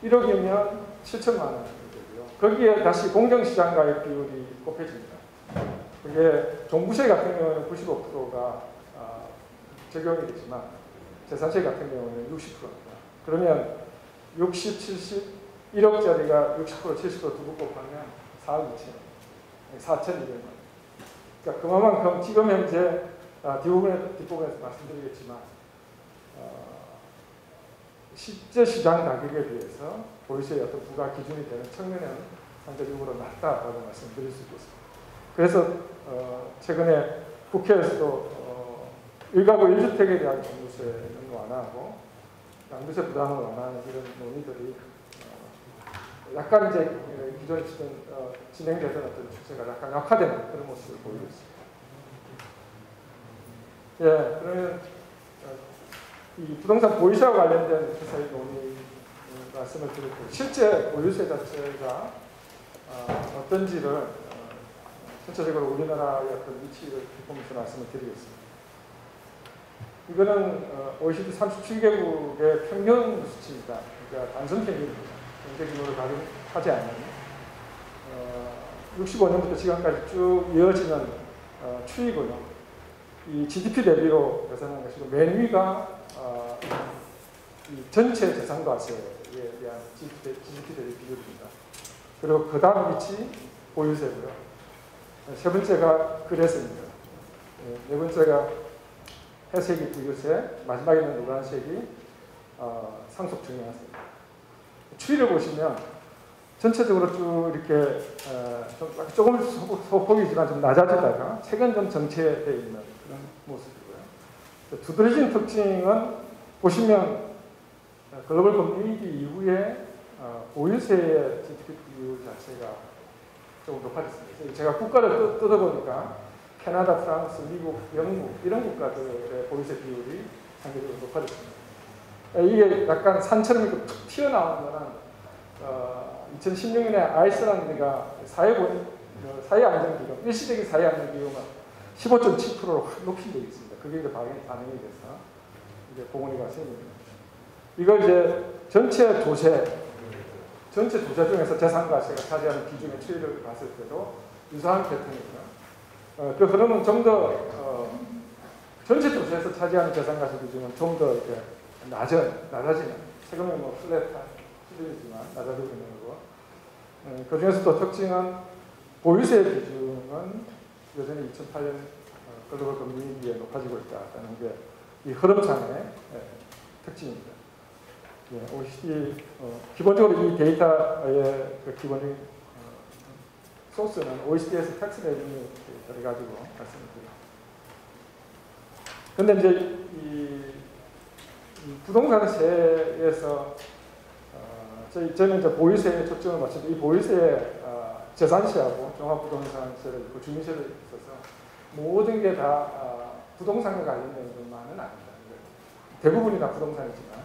1억이면 7천만 원이 되고요. 거기에 다시 공정시장가액 비율이 곱해집니다. 그게 종부세 같은 경우는 95%가 적용이 되지만 재산세 같은 경우는 60%입니다. 그러면 60, 70, 1억짜리가 60%, 70% 두고 곱하면 4억 2천, 4,200만 원. 그러니까 그만큼 지금 현재 뒷부분에서 말씀드리겠지만 실제 시장 가격에 비해서 보유세의 어떤 부과 기준이 되는 측면은 상대적으로 낮다라고 말씀드릴 수 있겠습니다. 그래서 최근에 국회에서도 1가구 1주택에 대한 종부세는 완화하고 양도세 부담을 완화하는 이런 논의들이 약간 이제 기존에 진행되던 어떤 추세가 약간 약화되는 그런 모습을 보이고 있습니다. 예, 그러면 이 부동산 보유세와 관련된 회사의 논의 말씀을 드렸고, 실제 보유세 자체가 어떤지를 전체적으로 우리나라의 어떤 위치를 보면서 말씀을 드리겠습니다. 이거는 OECD 37개국의 평균 수치입니다. 그러니까 단순 평균입니다. 경제 규모를 가름하지 않는 65년부터 지금까지 쭉 이어지는 추이고요. 이 GDP 대비로 계산한 것이고, 맨 위가 이 전체 재산과세에 대한 GDP 대비 비율입니다. 그리고 그 다음 위치 보유세고요. 세 번째가 거래세입니다. 네 번째가 회색이 부유세, 마지막에 있는 노란색이 상속증여세입니다. 추이를 보시면 전체적으로 쭉 이렇게 조금 소폭이지만 좀 낮아지다가 최근 좀 정체되어 있는 그런 모습이고요. 두드러진 특징은 보시면 글로벌 금융위기 이후에 보유세의 GDP 비율 자체가 조금 높아졌습니다. 제가 국가를 뜯어보니까 캐나다, 프랑스, 미국, 영국 이런 국가들의 보유세 비율이 상대적으로 높아졌습니다. 이게 약간 산처럼 이렇게 툭 튀어나오는 거는 2016년에 아이슬란드가 사회안정기금, 일시적인 사회안정기금은 15.7%로 확 높인 적이 있습니다. 그게 이제 반영이 돼서 이제 봉헌이가 생깁니다. 이걸 이제 전체 조세 중에서 재산과세가 차지하는 비중의 추이를 봤을 때도 유사한 패턴이고요. 그 흐름은 좀 더 전체 조세에서 차지하는 재산과세 비중은 좀 더 이렇게 낮아지는, 세금이 뭐 플랫한 수준이지만 낮아지고 있는 거고, 그 중에서도 특징은 보유세 비중은 여전히 2008년 글로벌 금융위기에 높아지고 있다는 게 이 흐름상의 특징입니다. OECD 기본적으로 이 데이터의 그 기본적인 소스는 OECD에서 텍스 레비뉴 데이터를 가지고 말씀드립니다. 그런데 이제 이 부동산세에서 저희는 이제 보유세에 초점을 맞추는데 이 보유세 재산세하고 종합부동산세를 있고 주민세를 있어서 모든 게 다 부동산과 관련된 것만은 아닙니다. 대부분이 다 부동산이지만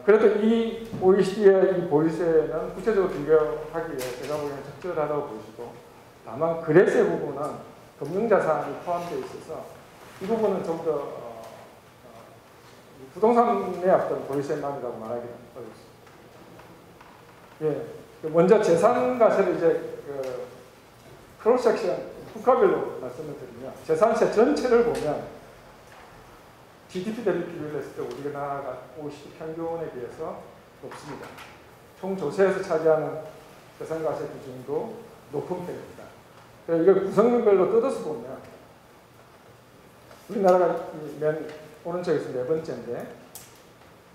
그래도 이 OECD의 이 보유세는 구체적으로 비교하기에 제가 보기에는 적절하다고 보시고, 다만 거래세 부분은 금융자산이 포함되어 있어서 이 부분은 좀 더 부동산의 어떤 보유세만이라고 말하기는 어렵습니다. 먼저 재산과세를 이제 크로스 섹션 국가별로 말씀을 드리면 재산세 전체를 보면 GDP 대비 비율을 했을 때 우리나라가 OECD 평균에 비해서 높습니다. 총 조세에서 차지하는 재산과세 비중도 높은 편입니다. 이걸 구성별로 뜯어서 보면 우리나라가 맨 오른쪽에서 네 번째인데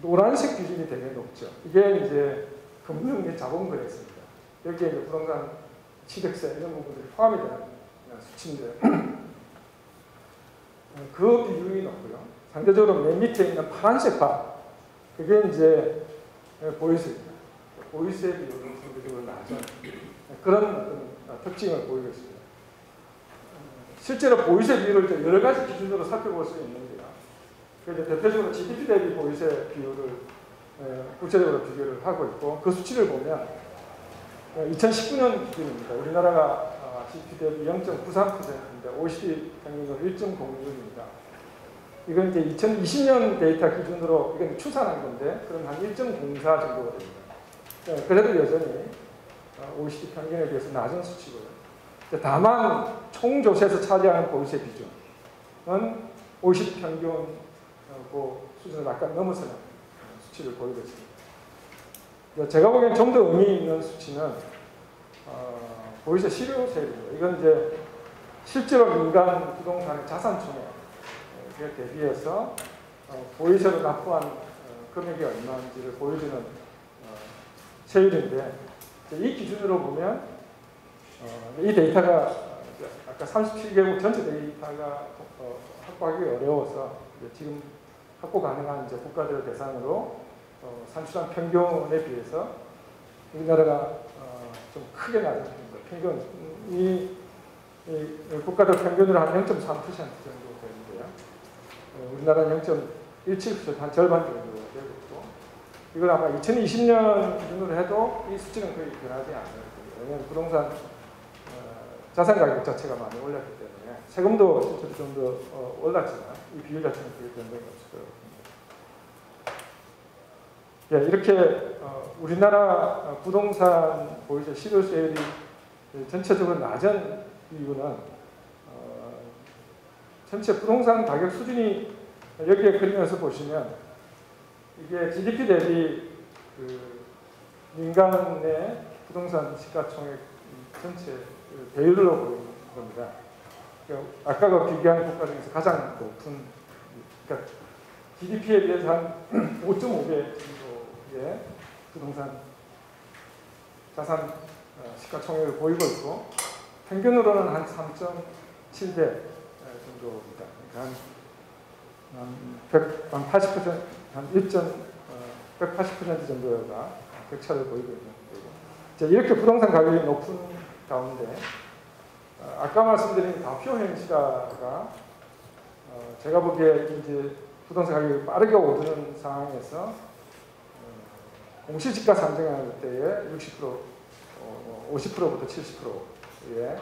노란색 기준이 되게 높죠. 이게 이제 금융 및 자본거래세입니다. 여기에 이제 부동산 취득세 이런 부분들이 포함이 되는 수치인데 그 비율이 높고요. 상대적으로 맨 밑에 있는 파란색 바, 그게 이제 보유세입니다. 보유세 비율은 상대적으로 낮은 그런 어떤 특징을 보이고 있습니다. 실제로 보유세 비율을 여러 가지 기준으로 살펴볼 수 있는데요. 그래서 대표적으로 GDP 대비 보유세 비율을 구체적으로 비교를 하고 있고, 그 수치를 보면 2019년 기준입니다. 우리나라가 GDP 대비 0.93%인데 OECD 평균은 1.06입니다. 이건 이제 2020년 데이터 기준으로 이건 추산한 건데, 그럼 한 1.04 정도가 됩니다. 그래도 여전히 OECD 평균에 비해서 낮은 수치고요. 다만 총조세에서 차지하는 보유세 비중은 OECD 평균 그 수준을 약간 넘어서는 수치를 보이고 있습니다. 제가 보기엔 좀 더 의미 있는 수치는 보유세 실효세율입니다. 이건 이제 실제로 민간 부동산의 자산총액에 대비해서 보유세로 납부한 금액이 얼마인지를 보여주는 세율인데, 이 기준으로 보면 이 데이터가 아까 37개국 전체 데이터가 확보하기 어려워서 지금 확보 가능한 이제 국가들을 대상으로 산출한 평균에 비해서 우리나라가 좀 크게 낮은 편입니다. 평균 이 국가들 평균으로 한 0.3% 정도 되는데요. 우리나라는 0.17%, 한 절반 정도 되고 있고, 이걸 아마 2020년 기준으로 해도 이 수치는 거의 변하지 않을 겁니다. 왜냐하면 부동산 자산 가격 자체가 많이 올랐기 때문에 세금도 실제로 좀 더 올랐지만 이 비율 자체는 크게 변동이 없을 거라고 봅니다. 이렇게 우리나라 부동산 보유세 실효세율이 전체적으로 낮은 이유는 전체 부동산 가격 수준이 여기에 그림에서 보시면 이게 GDP 대비 그 민간의 부동산 시가총액 전체 배율로 보이는 겁니다. 그러니까 아까 비교한 국가 중에서 가장 높은, 그러니까 GDP에 비해서 한 5.5배 정도의 부동산 자산 시가총액을 보이고 있고, 평균으로는 한 3.7배 정도입니다. 그러니까 한 80%, 한 180% 정도가 격차를 보이고 있는 거고, 이렇게 부동산 가격이 높은 가운데 아까 말씀드린 가표현 시가가 제가 보기에 이제 부동산 가격이 빠르게 오르는 상황에서 공시지가 상승할 때에 60%, 50%부터 70%의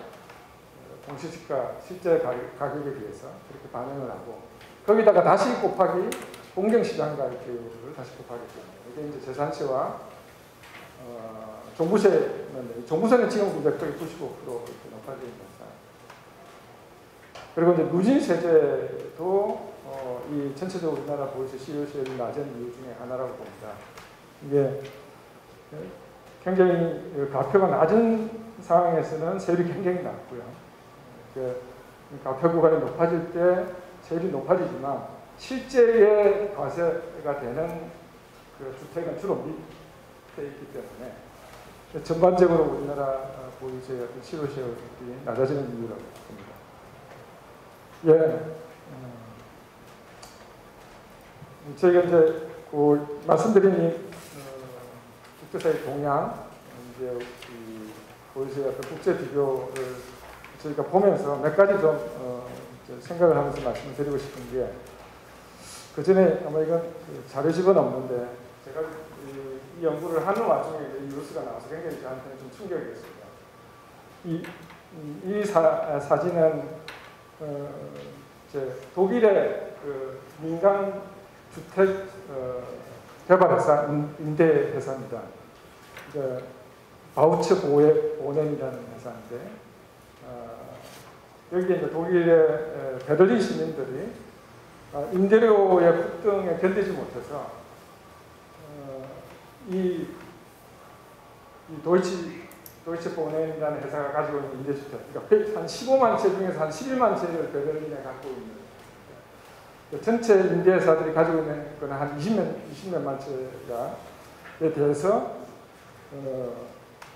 공시지가 실제 가격에 비해서 그렇게 반영을 하고, 거기다가 다시 곱하기 공정시장 가격을 다시 곱하기 때문에 이게 이제 재산세와 종부세는 지금 95% 이렇게 높아져 있는 상황. 그리고 이제 누진세제도 이 전체적으로 우리나라 보유세 실효세율이 낮은 이유 중에 하나라고 봅니다. 이게 굉장히 가표가 낮은 상황에서는 세율이 굉장히 낮고요. 가표 구간이 높아질 때 세율이 높아지지만 실제의 과세가 되는 그 주택은 주로 밑에 있기 때문에 전반적으로 우리나라 보유세 같은 실효세율이 낮아지는 이유라고 봅니다. 예, 저희가 이제 그 말씀드린 이 국제사회 동향, 이제 이 보유세 같은 국제 비교를 저희가 보면서 몇 가지 좀 생각을 하면서 말씀을 드리고 싶은 게, 그 전에 아마 이건 자료 집어넣는데 제가 이 연구를 하는 와중에 이 뉴스가 나와서 굉장히 저한테는 좀 충격이었습니다. 이 사진은 독일의 그 민간 주택 개발회사, 임대회사입니다. 바우처 보넨이라는 회사인데, 여기에 이제 독일의 베를린 시민들이 임대료의 폭등에 견디지 못해서 이 도이치 보넨이라는 회사가 가지고 있는 임대주택, 그러니까 한 15만 채 중에서 한 11만 채를 베를린에 갖고 있는, 전체 임대회사들이 가지고 있는 거는 한 20몇만 채에 대해서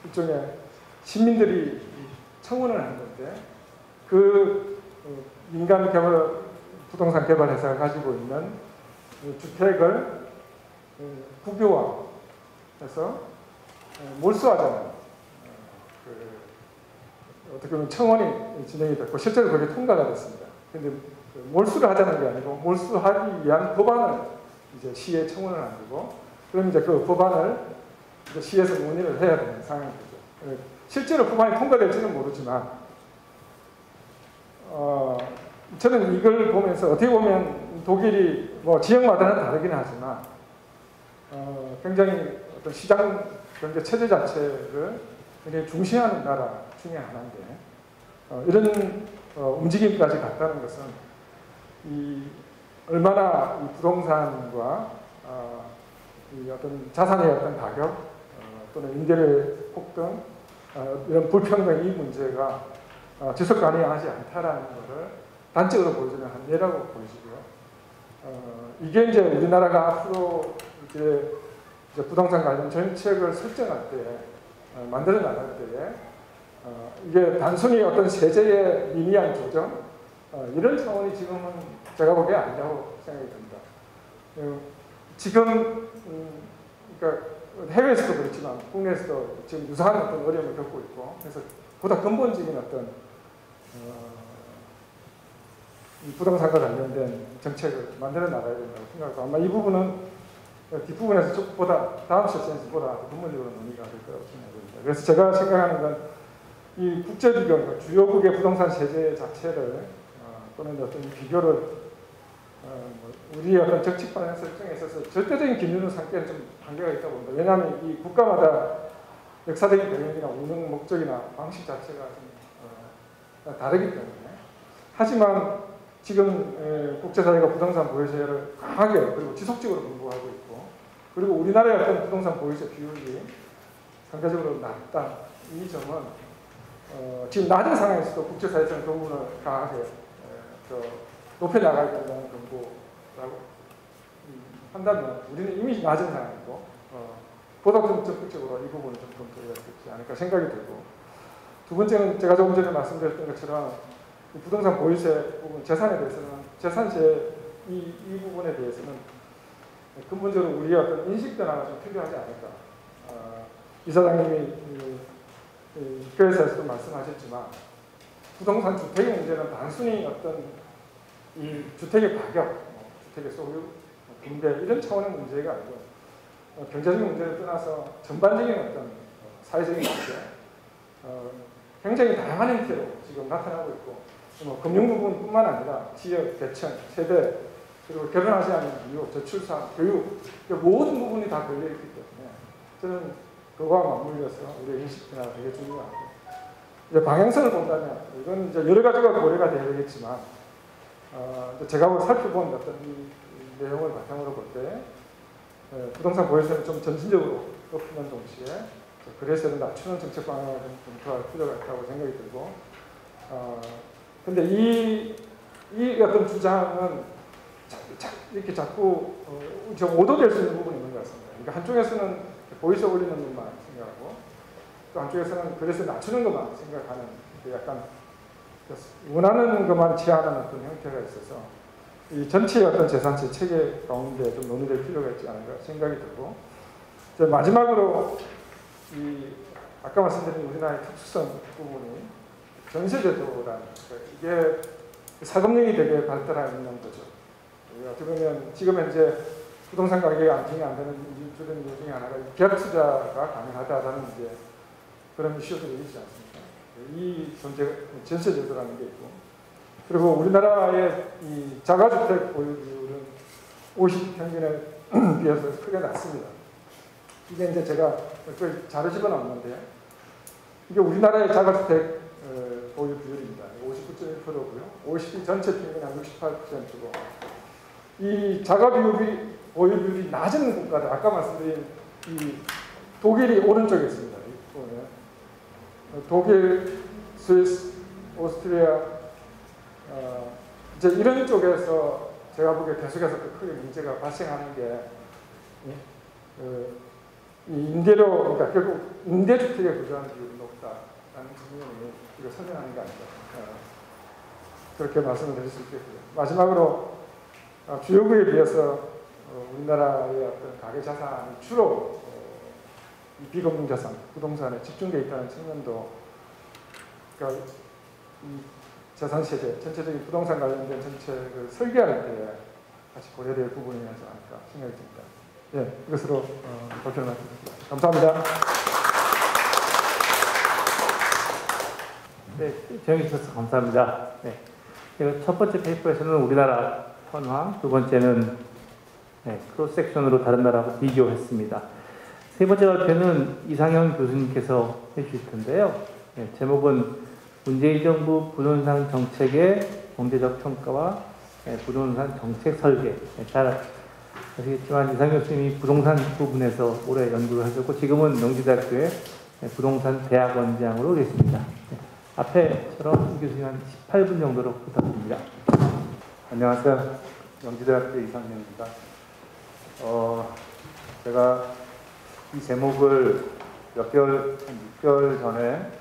일종의 시민들이 청원을 한 건데, 그 민간 부동산 개발 회사가 가지고 있는 주택을 국유화해서 몰수하자는 어떻게 보면 청원이 진행이 됐고 실제로 그게 통과가 됐습니다. 그런데 몰수를 하자는 게 아니고 몰수하기 위한 법안을 이제 시에 청원을 한 거고, 그럼 이제 그 법안을 이제 시에서 논의를 해야 되는 상황이죠. 실제로 법안이 통과될지는 모르지만, 저는 이걸 보면서 어떻게 보면 독일이 뭐 지역마다는 다르긴 하지만 굉장히 어떤 시장 경제 체제 자체를 굉장히 중시하는 나라 중에 하나인데, 이런 움직임까지 갔다는 것은 얼마나 이 부동산과 이 어떤 자산의 어떤 가격 또는 임대료 폭등, 이런 불평등 이 문제가 지속 가능하지 않다라는 것을 단적으로 보여주는 한 예라고 보여지고요. 이게 이제 우리나라가 앞으로 이제 부동산 관련 정책을 설정할 때, 만들어 나갈 때에 이게 단순히 어떤 세제의 미미한 조정, 이런 차원이 지금은 제가 보기에 아니라고 생각이 듭니다. 지금 그러니까 해외에서도 그렇지만 국내에서도 지금 유사한 어떤 어려움을 겪고 있고, 그래서 보다 근본적인 어떤 부동산과 관련된 정책을 만들어 나가야 된다고 생각하고, 아마 이 부분은 뒷부분에서 보다 다음 세션에서보다 근본적으로 논의가 될 거라고 생각합니다. 그래서 제가 생각하는 건 이 국제 비교, 주요국의 부동산 세제 자체를 또는 어떤 비교를 우리의 어떤 정책 방향 설정에 있어서 절대적인 기준으로 삼기에는 좀 한계가 있다고 봅니다. 왜냐하면 이 국가마다 역사적인 배경이나 운영 목적이나 방식 자체가 좀 다르기 때문에. 하지만 지금 국제사회가 부동산 보유세를 강하게 그리고 지속적으로 공부하고 있고, 그리고 우리나라의 어떤 부동산 보유세 비율이 상대적으로 낮다. 이 점은 지금 낮은 상황에서도 국제사회에서는 그 부분을 강하게 높여나가야 된다는 정보라고 한다면 우리는 이미 낮은 상황이고 보다 좀 적극적으로 이 부분을 좀 검토해야 되지 않을까 생각이 들고, 두 번째는 제가 조금 전에 말씀드렸던 것처럼 이 부동산 보유세 부분 재산에 대해서는 재산세 이 부분에 대해서는 근본적으로 우리의 어떤 인식 변화가 좀 필요하지 않을까. 이사장님이 교회에서도 말씀하셨지만 부동산 주택의 문제는 단순히 어떤 이 주택의 가격, 주택의 소유, 분배 이런 차원의 문제가 아니고 경제적인 문제를 떠나서 전반적인 어떤 사회적인 문제, 굉장히 다양한 형태로 지금 나타나고 있고, 금융 부분뿐만 아니라 지역, 계층, 세대, 그리고 결혼하지 않은 이유, 저출산, 교육, 모든 부분이 다 걸려있기 때문에 저는 그거와 맞물려서 우리의 인식 변화가 되게 중요하고, 이제 방향성을 본다면 이건 이제 여러 가지가 고려가 되겠지만 제가 살펴본 어떤 이 내용을 바탕으로 볼 때 부동산 보유세는 좀 점진적으로 높이는 동시에 거래세를 낮추는 정책 방향을 좀 검토할 필요가 있다고 생각이 들고, 근데 이 어떤 주장은 이렇게 자꾸 좀 오도될 수 있는 부분이 있는 것 같습니다. 그러니까 한쪽에서는 보유세 올리는 것만 생각하고 또 한쪽에서는 거래세 낮추는 것만 생각하는 약간 원하는 것만 취하는 어떤 형태가 있어서 이 전체의 어떤 재산세 체계 가운데 좀 논의될 필요가 있지 않을까 생각이 들고, 마지막으로 이 아까 말씀드린 우리나라의 특수성 부분이 전세제도라는, 이게 사금융이 되게 발달하고 있는 거죠. 어떻게 보면 지금 현재 부동산 가격이 안정이 안 되는 주된 이유 중에 하나가 계약 투자가 가능하다라는 이제 그런 이슈들이 있지 않습니까? 이 전세제도라는 게 있고, 그리고 우리나라의 이 자가주택 보유 비율은 50 평균에 비해서 크게 낮습니다. 이게 이제 제가 자료 집어넣었는데 이게 우리나라의 자가주택 보유 비율입니다. 59.1%고요. OECD 전체 평균 한 68%고, 이 자가 보유 비율이 낮은 국가들, 아까 말씀드린 이 독일이 오른쪽에 있습니다. 독일, 스위스, 오스트리아, 이제 이런 쪽에서 제가 보기에 계속해서 크게 문제가 발생하는 게 이 임대료, 그러니까 결국 임대주택에 부조하는 비율이 높다라는 측면이 이거 설명하는 게 아닌가, 그렇게 말씀을 드릴 수 있겠고요. 마지막으로 주요국에 비해서 우리나라의 어떤 가계 자산이 주로 비금융 자산, 부동산에 집중되어 있다는 측면도, 그러니까 이 자산 세대, 전체적인 부동산 관련된 정책을 설계할 때 같이 고려될 부분이지 않을까 생각이 듭니다. 예, 이것으로 발표를 마치겠습니다. 감사합니다. 네, 조용해 주셔서 감사합니다. 네, 첫 번째 페이퍼에서는 우리나라 현황, 두 번째는 크로스 섹션으로 다른 나라하고 비교했습니다. 세 번째 발표는 이상현 교수님께서 해주실 텐데요. 제목은 문재인 정부 부동산 정책의 경제적 평가와 부동산 정책 설계. 잘 아시겠지만 이상현 교수님이 부동산 부분에서 오래 연구를 하셨고 지금은 명지대학교의 부동산 대학원장으로 계십니다. 앞에처럼 이 교수님 한 18분 정도로 부탁드립니다. 안녕하세요. 명지대학교 이상현입니다. 제가 이 제목을 한 6개월 전에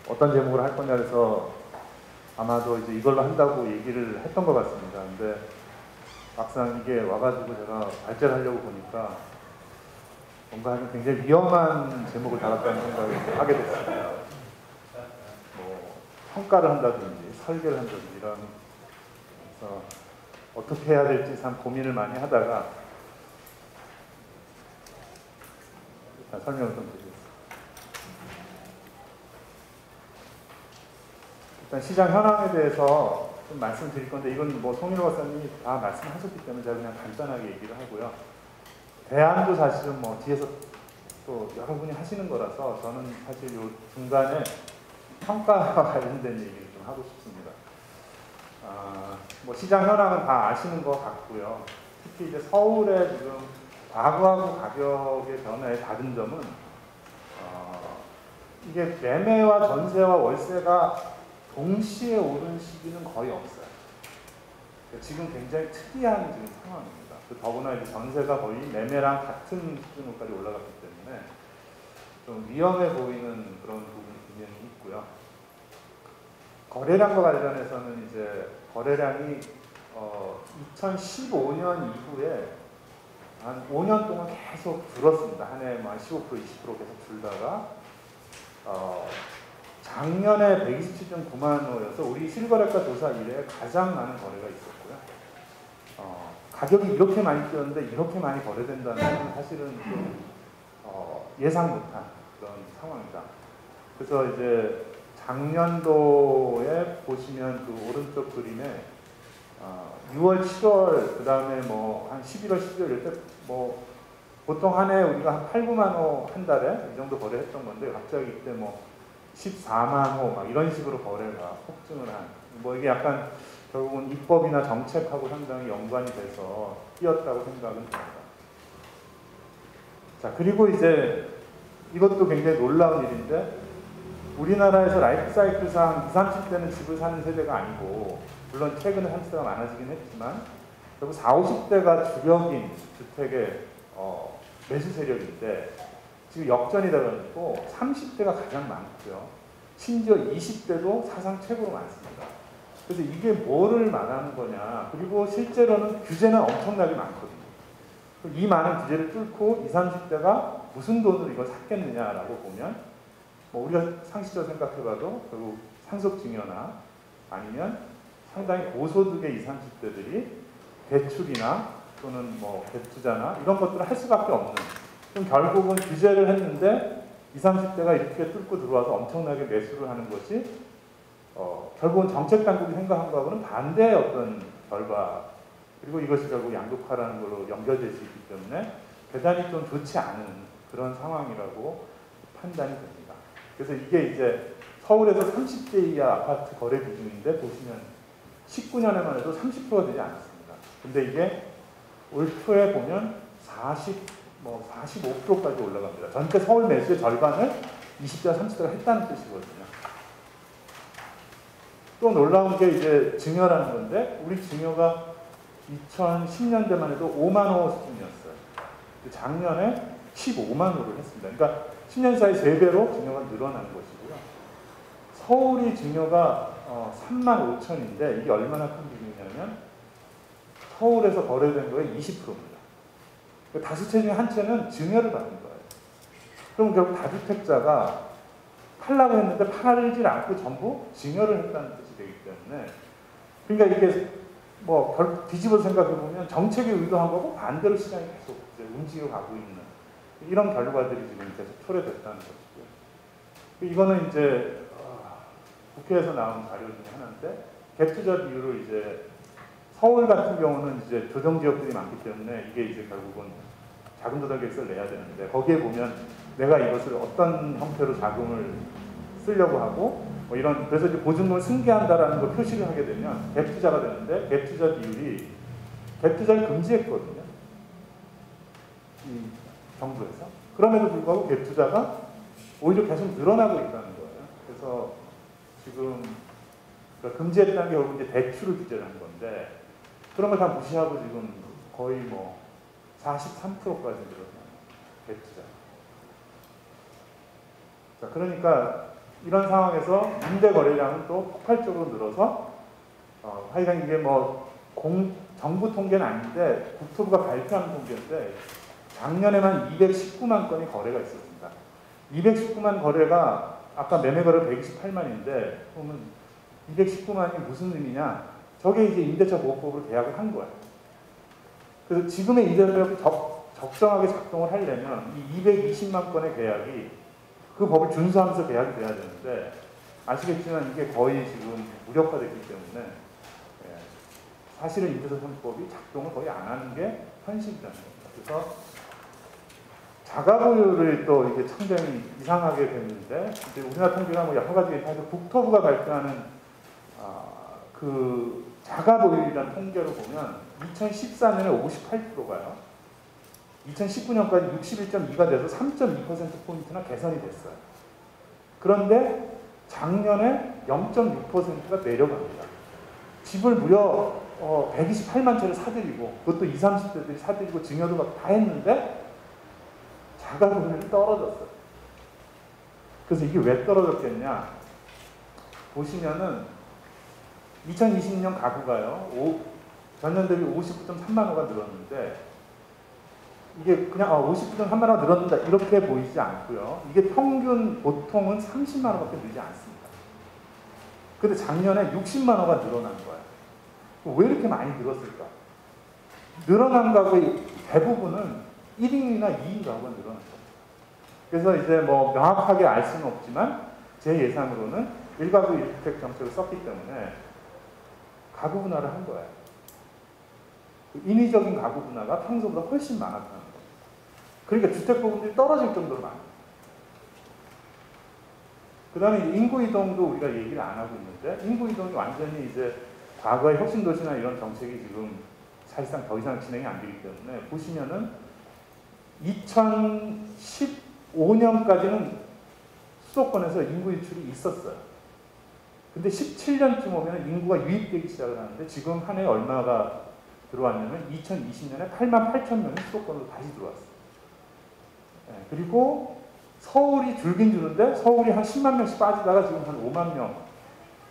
어떤 제목을 할 거냐 해서 아마도 이제 이걸로 한다고 얘기를 했던 것 같습니다. 근데 막상 이게 와가지고 제가 발제를 하려고 보니까 뭔가 굉장히 위험한 제목을 달았다는 생각을 하게 됐습니다. 뭐 평가를 한다든지 설계를 한다든지 이런, 그래서 어떻게 해야 될지 참 고민을 많이 하다가 일단 설명을 좀 드리겠습니다. 일단 시장 현황에 대해서 좀 말씀드릴 건데, 이건 뭐 송일호 박사님이 다 말씀하셨기 때문에 제가 그냥 간단하게 얘기를 하고요. 대안도 사실은 뭐 뒤에서 또 여러분이 하시는 거라서 저는 사실 요 중간에 평가와 관련된 얘기를 좀 하고 싶습니다. 뭐 시장 현황은 다 아시는 것 같고요. 특히 이제 서울의 지금 과거하고 가격의 변화의 다른 점은 이게 매매와 전세와 월세가 동시에 오른 시기는 거의 없어요. 지금 굉장히 특이한 지금 상황입니다. 더구나 이제 전세가 거의 매매랑 같은 수준으로까지 올라갔기 때문에 좀 위험해 보이는 그런 부분이 분명히 있고요. 거래량과 관련해서는 이제 거래량이 2015년 이후에 한 5년 동안 계속 줄었습니다. 한 해에 한 15%, 20% 계속 줄다가 작년에 127.9만 호여서 우리 실거래가 조사 이래 가장 많은 거래가 있었고요. 가격이 이렇게 많이 뛰었는데 이렇게 많이 거래된다는 건 사실은 좀 예상 못한 그런 상황이다. 그래서 이제 작년도에 보시면 그 오른쪽 그림에 6월, 7월, 그 다음에 뭐 한 11월, 12월 이럴 때 뭐 보통 한 해 우리가 한 8, 9만 호 한 달에 이 정도 거래했던 건데 갑자기 이때 뭐 14만 호 막 이런 식으로 거래가 폭증을 한 뭐 이게 약간 결국은 입법이나 정책하고 상당히 연관이 돼서 뛰었다고 생각은 듭니다. 자, 그리고 이제 이것도 굉장히 놀라운 일인데 우리나라에서 라이프 사이클상 20, 30대는 집을 사는 세대가 아니고 물론 최근에 30대가 많아지긴 했지만 결국 40, 50대가 주력인 주택의 매수 세력인데 지금 역전이 되어가지고 30대가 가장 많고요. 심지어 20대도 사상 최고로 많습니다. 그래서 이게 뭐를 말하는 거냐. 그리고 실제로는 규제는 엄청나게 많거든요. 이 많은 규제를 뚫고 20, 30대가 무슨 돈으로 이걸 샀겠느냐라고 보면 뭐 우리가 상식적으로 생각해봐도 결국 상속증여나 아니면 상당히 고소득의 20, 30대들이 대출이나 또는 뭐 갭투자나 이런 것들을 할 수밖에 없는 그럼 결국은 규제를 했는데 20, 30대가 이렇게 뚫고 들어와서 엄청나게 매수를 하는 것이 결국은 정책 당국이 생각한 거하고는 반대의 어떤 결과 그리고 이것이 결국 양극화라는 걸로 연결될 수 있기 때문에 대단히 좀 좋지 않은 그런 상황이라고 판단이 됩니다. 그래서 이게 이제 서울에서 30대 이하 아파트 거래 비중인데 보시면 19년에만 해도 30%가 되지 않았습니다. 근데 이게 올 초에 보면 45%까지 올라갑니다. 전체 서울 매수의 절반을 20대와 30대가 했다는 뜻이거든요. 또 놀라운 게 이제 증여라는 건데 우리 증여가 2010년대만 해도 5만 호 수준이었어요. 작년에 15만 호를 했습니다. 그러니까 10년 사이 3배로 증여가 늘어난 것이고요. 서울이 증여가 3만 5천인데 이게 얼마나 큰 비중이냐면 서울에서 거래된 거의 20%입니다. 다수채 중에 한 채는 증여를 받은 거예요. 그럼 결국 다주택자가 팔라고 했는데 팔질 않고 전부 증여를 했다는 뜻이 되기 때문에 그러니까 이게 뭐 뒤집어 생각해 보면 정책이 의도한 거고 반대로 시장이 계속 이제 움직여 가고 있는 이런 결과들이 지금 계속 초래됐다는 것이고요. 이거는 이제 국회에서 나온 자료 중에 하나인데 갭투자 비율을 이제 서울 같은 경우는 이제 조정 지역들이 많기 때문에 이게 이제 결국은 자금 조달 계획서를 내야 되는데 거기에 보면 내가 이것을 어떤 형태로 자금을 쓰려고 하고 뭐 이런 그래서 이제 보증금을 승계한다라는 걸 표시를 하게 되면 갭투자가 되는데 갭투자 비율이 갭투자를 금지했거든요. 이 정부에서. 그럼에도 불구하고 갭투자가 오히려 계속 늘어나고 있다는 거예요. 그래서 지금 금지했다는 게 결국 이제 대출을 규제를 한 건데 그런 걸 다 무시하고 지금 거의 뭐 43%까지 늘어나는 갭투자. 자, 그러니까 이런 상황에서 임대 거래량은 또 폭발적으로 늘어서 하여간 이게 뭐 정부 통계는 아닌데 국토부가 발표한 통계인데 작년에만 219만 건이 거래가 있었습니다. 219만 거래가 아까 매매 거래 128만인데 그러면 219만이 무슨 의미냐? 저게 이제 임대차 보호법으로 계약을 한 거예요. 그래서 지금의 임대차법이 적정하게 작동을 하려면 이 220만 건의 계약이 그 법을 준수하면서 계약이 돼야 되는데 아시겠지만 이게 거의 지금 무력화됐기 때문에 사실은 임대차 3법이 작동을 거의 안 하는 게 현실이라는 겁니다. 그래서 자가보유를 또 이게 상당히 이상하게 됐는데 이제 우리나라 통계가 뭐 여러 가지 있는데 국토부가 발표하는 그 자가보유율이라는 통계로 보면 2014년에 58%가요. 2019년까지 61.2가 돼서 3.2%포인트나 개선이 됐어요. 그런데 작년에 0.6%가 내려갑니다. 집을 무려 128만 채를 사들이고 그것도 20, 30대들이 사들이고 증여도 막 다 했는데 자가보유율이 떨어졌어요. 그래서 이게 왜 떨어졌겠냐? 보시면은 2020년 가구가요. 전년 대비 59.3만 호가 늘었는데 이게 그냥 59.3만 호가 늘었다 이렇게 보이지 않고요. 이게 평균 보통은 30만 호밖에 늘지 않습니다. 근데 작년에 60만 호가 늘어난 거예요. 왜 이렇게 많이 늘었을까? 늘어난 가구의 대부분은 1인이나 2인 가구가 늘어난 거예요. 그래서 이제 뭐 명확하게 알 수는 없지만 제 예상으로는 1가구 1주택 정책을 썼기 때문에 가구 분할을 한 거예요. 인위적인 가구 분할가 평소보다 훨씬 많았다는 거예요. 그러니까 주택 부분들이 떨어질 정도로 많아요. 그 다음에 인구 이동도 우리가 얘기를 안 하고 있는데 인구 이동이 완전히 이제 과거의 혁신도시나 이런 정책이 지금 사실상 더 이상 진행이 안 되기 때문에 보시면은 2015년까지는 수도권에서 인구 유출이 있었어요. 근데 17년쯤 오면 인구가 유입되기 시작을 하는데 지금 한 해에 얼마가 들어왔냐면 2020년에 8만 8천 명이 수도권으로 다시 들어왔어요. 네, 그리고 서울이 줄긴 주는데 서울이 한 10만 명씩 빠지다가 지금 한 5만 명.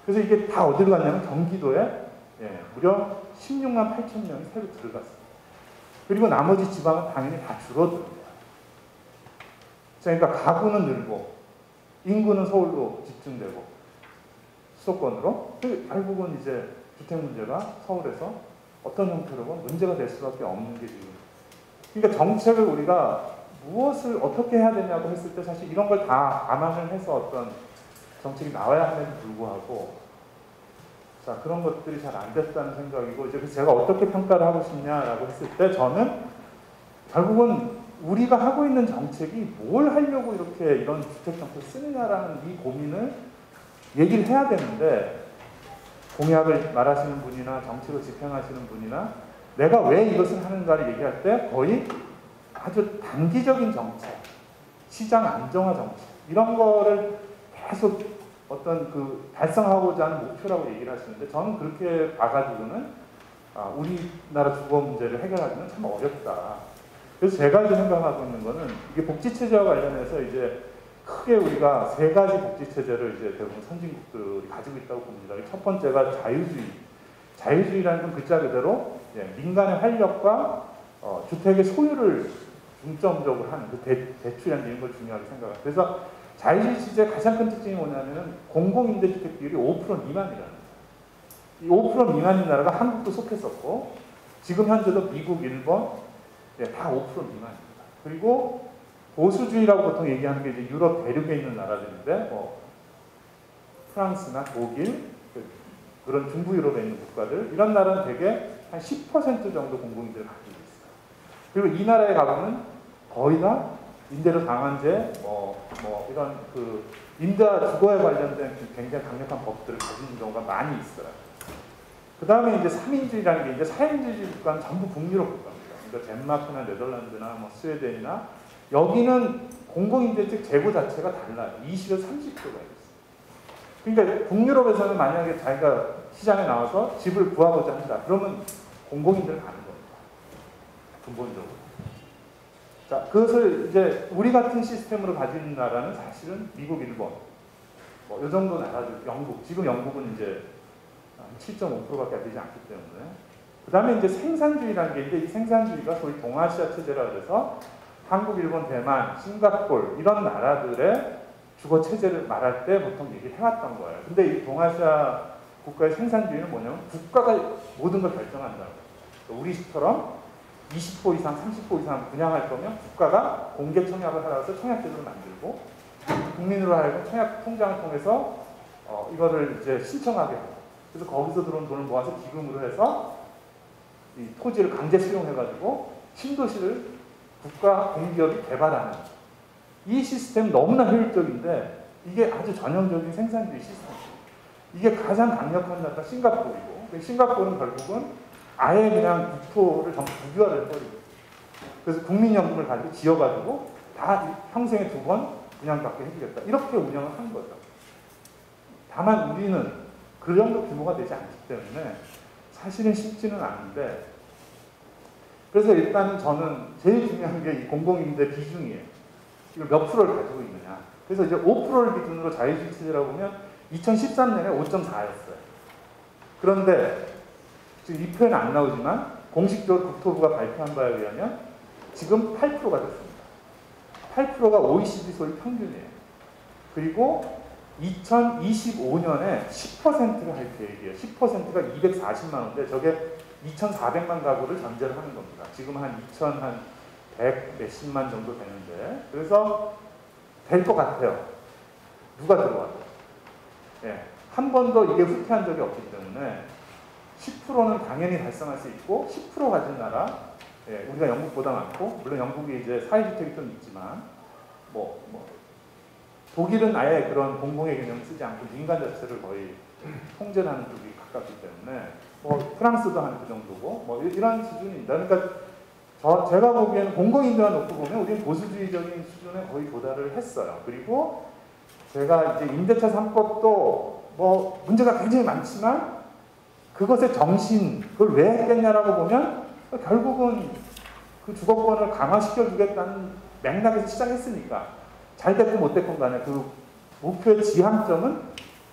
그래서 이게 다 어디로 갔냐면 경기도에 무려 16만 8천 명이 새로 들어갔어요. 그리고 나머지 지방은 당연히 다 줄어듭니다. 그러니까 가구는 늘고 인구는 서울로 집중되고 수도권으로 결국은 이제 주택 문제가 서울에서 어떤 형태로건 문제가 될 수밖에 없는 게 지금. 그러니까 정책을 우리가 무엇을 어떻게 해야 되냐고 했을 때 사실 이런 걸 다 감안을 해서 어떤 정책이 나와야 함에도 불구하고 자 그런 것들이 잘 안 됐다는 생각이고 이제 제가 어떻게 평가를 하고 싶냐라고 했을 때 저는 결국은 우리가 하고 있는 정책이 뭘 하려고 이렇게 이런 주택 정책을 쓰느냐라는 이 고민을 얘기를 해야 되는데 공약을 말하시는 분이나 정책을 집행하시는 분이나 내가 왜 이것을 하는가를 얘기할 때 거의 아주 단기적인 정책, 시장 안정화 정책 이런 거를 계속 어떤 그 달성하고자 하는 목표라고 얘기를 하시는데 저는 그렇게 봐가지고는 우리나라 주거 문제를 해결하기는 참 어렵다. 그래서 제가 이제 생각하고 있는 거는 이게 복지체제와 관련해서 이제 크게 우리가 세 가지 복지체제를 이제 대부분 선진국들이 가지고 있다고 봅니다. 첫 번째가 자유주의. 자유주의라는 건 글자 그대로 민간의 활력과 주택의 소유를 중점적으로 하는 그 대출이라는 이런 걸 중요하게 생각합니다. 그래서 자유주의 시제의 가장 큰 특징이 뭐냐면은 공공임대주택 비율이 5% 미만이라는 거예요. 이 5% 미만인 나라가 한국도 속했었고 지금 현재도 미국, 일본 다 5% 미만입니다. 그리고 보수주의라고 보통 얘기하는 게 이제 유럽 대륙에 있는 나라들인데 프랑스나 독일 그런 중부 유럽에 있는 국가들 이런 나라는 대개 한 10% 정도 공공임대를 가지고 있어요. 그리고 이 나라에 가보면 거의 다 임대료 상한제 이런 그 임대와 주거에 관련된 굉장히 강력한 법들을 가지는 경우가 많이 있어요. 그 다음에 이제 3인주의라는 게 이제 4인주의 국가는 전부 북유럽 국가입니다. 그러니까 덴마크나 네덜란드나 스웨덴이나 여기는 공공임대주택 재고 자체가 달라요. 20에서 30%가 있어요. 그러니까 북유럽에서는 만약에 자기가 시장에 나와서 집을 구하고자 한다. 그러면 공공임대를 가는 겁니다. 근본적으로. 자, 그것을 이제 우리 같은 시스템으로 가진 나라는 사실은 미국, 일본, 이 정도 나라들, 영국. 지금 영국은 이제 7.5%밖에 되지 않기 때문에. 그 다음에 이제 생산주의라는 게 있는데 이 생산주의가 소위 동아시아 체제라 그래서 한국, 일본, 대만, 싱가포르 이런 나라들의 주거 체제를 말할 때 보통 얘기를 해왔던 거예요. 근데 이 동아시아 국가의 생산주의는 뭐냐면 국가가 모든 걸 결정한다는 거예요. 우리처럼 20호 이상, 30호 이상 분양할 거면 국가가 공개 청약을 하라서 청약제도를 만들고 국민으로 하여금 청약 통장을 통해서 이거를 이제 신청하게 하고 그래서 거기서 들어온 돈을 모아서 기금으로 해서 이 토지를 강제 수용해가지고 신도시를 국가 공기업이 개발하는 이 시스템 너무나 효율적인데 이게 아주 전형적인 생산주의 시스템입니다. 이게 가장 강력한 나라가 싱가포르이고, 싱가포르는 결국은 아예 그냥 국토를 전부 국유화를 해버리고, 그래서 국민연금을 가지고 지어가지고 다 평생에 2번 분양받게 해주겠다, 이렇게 운영을 한 거죠. 다만 우리는 그 정도 규모가 되지 않기 때문에 사실은 쉽지는 않은데, 그래서 일단은 저는 제일 중요한 게 이 공공임대 비중이에요. 이걸 몇 프로를 가지고 있느냐. 그래서 이제 5%를 기준으로 자유주의 체제라고 보면 2013년에 5.4였어요. 그런데 지금 이 표현은 안 나오지만 공식적으로 국토부가 발표한 바에 의하면 지금 8%가 됐습니다. 8%가 OECD 소위 평균이에요. 그리고 2025년에 10%를 할 계획이에요. 10%가 240만 원인데 저게 2,400만 가구를 전제로 하는 겁니다. 지금 한 2,100 몇십만 정도 되는데, 그래서 될 것 같아요. 누가 들어와도. 예, 한 번도 이게 후퇴한 적이 없기 때문에 10%는 당연히 달성할 수 있고, 10% 가진 나라, 예, 우리가 영국보다 많고, 물론 영국이 이제 사회주택이 좀 있지만, 독일은 아예 그런 공공의 개념을 쓰지 않고 민간 자체를 거의 통제하는 쪽이 가깝기 때문에, 프랑스도 한 그 정도고, 이런 수준입니다. 그러니까 제가 보기에는 공공임대만 놓고 보면 우리는 보수주의적인 수준에 거의 도달을 했어요. 그리고 제가 이제 임대차 3법도 문제가 굉장히 많지만 그것의 정신, 그걸 왜 했겠냐라고 보면 결국은 그 주거권을 강화시켜 주겠다는 맥락에서 시작했으니까, 잘 됐건 못 됐건 간에 그 목표의 지향점은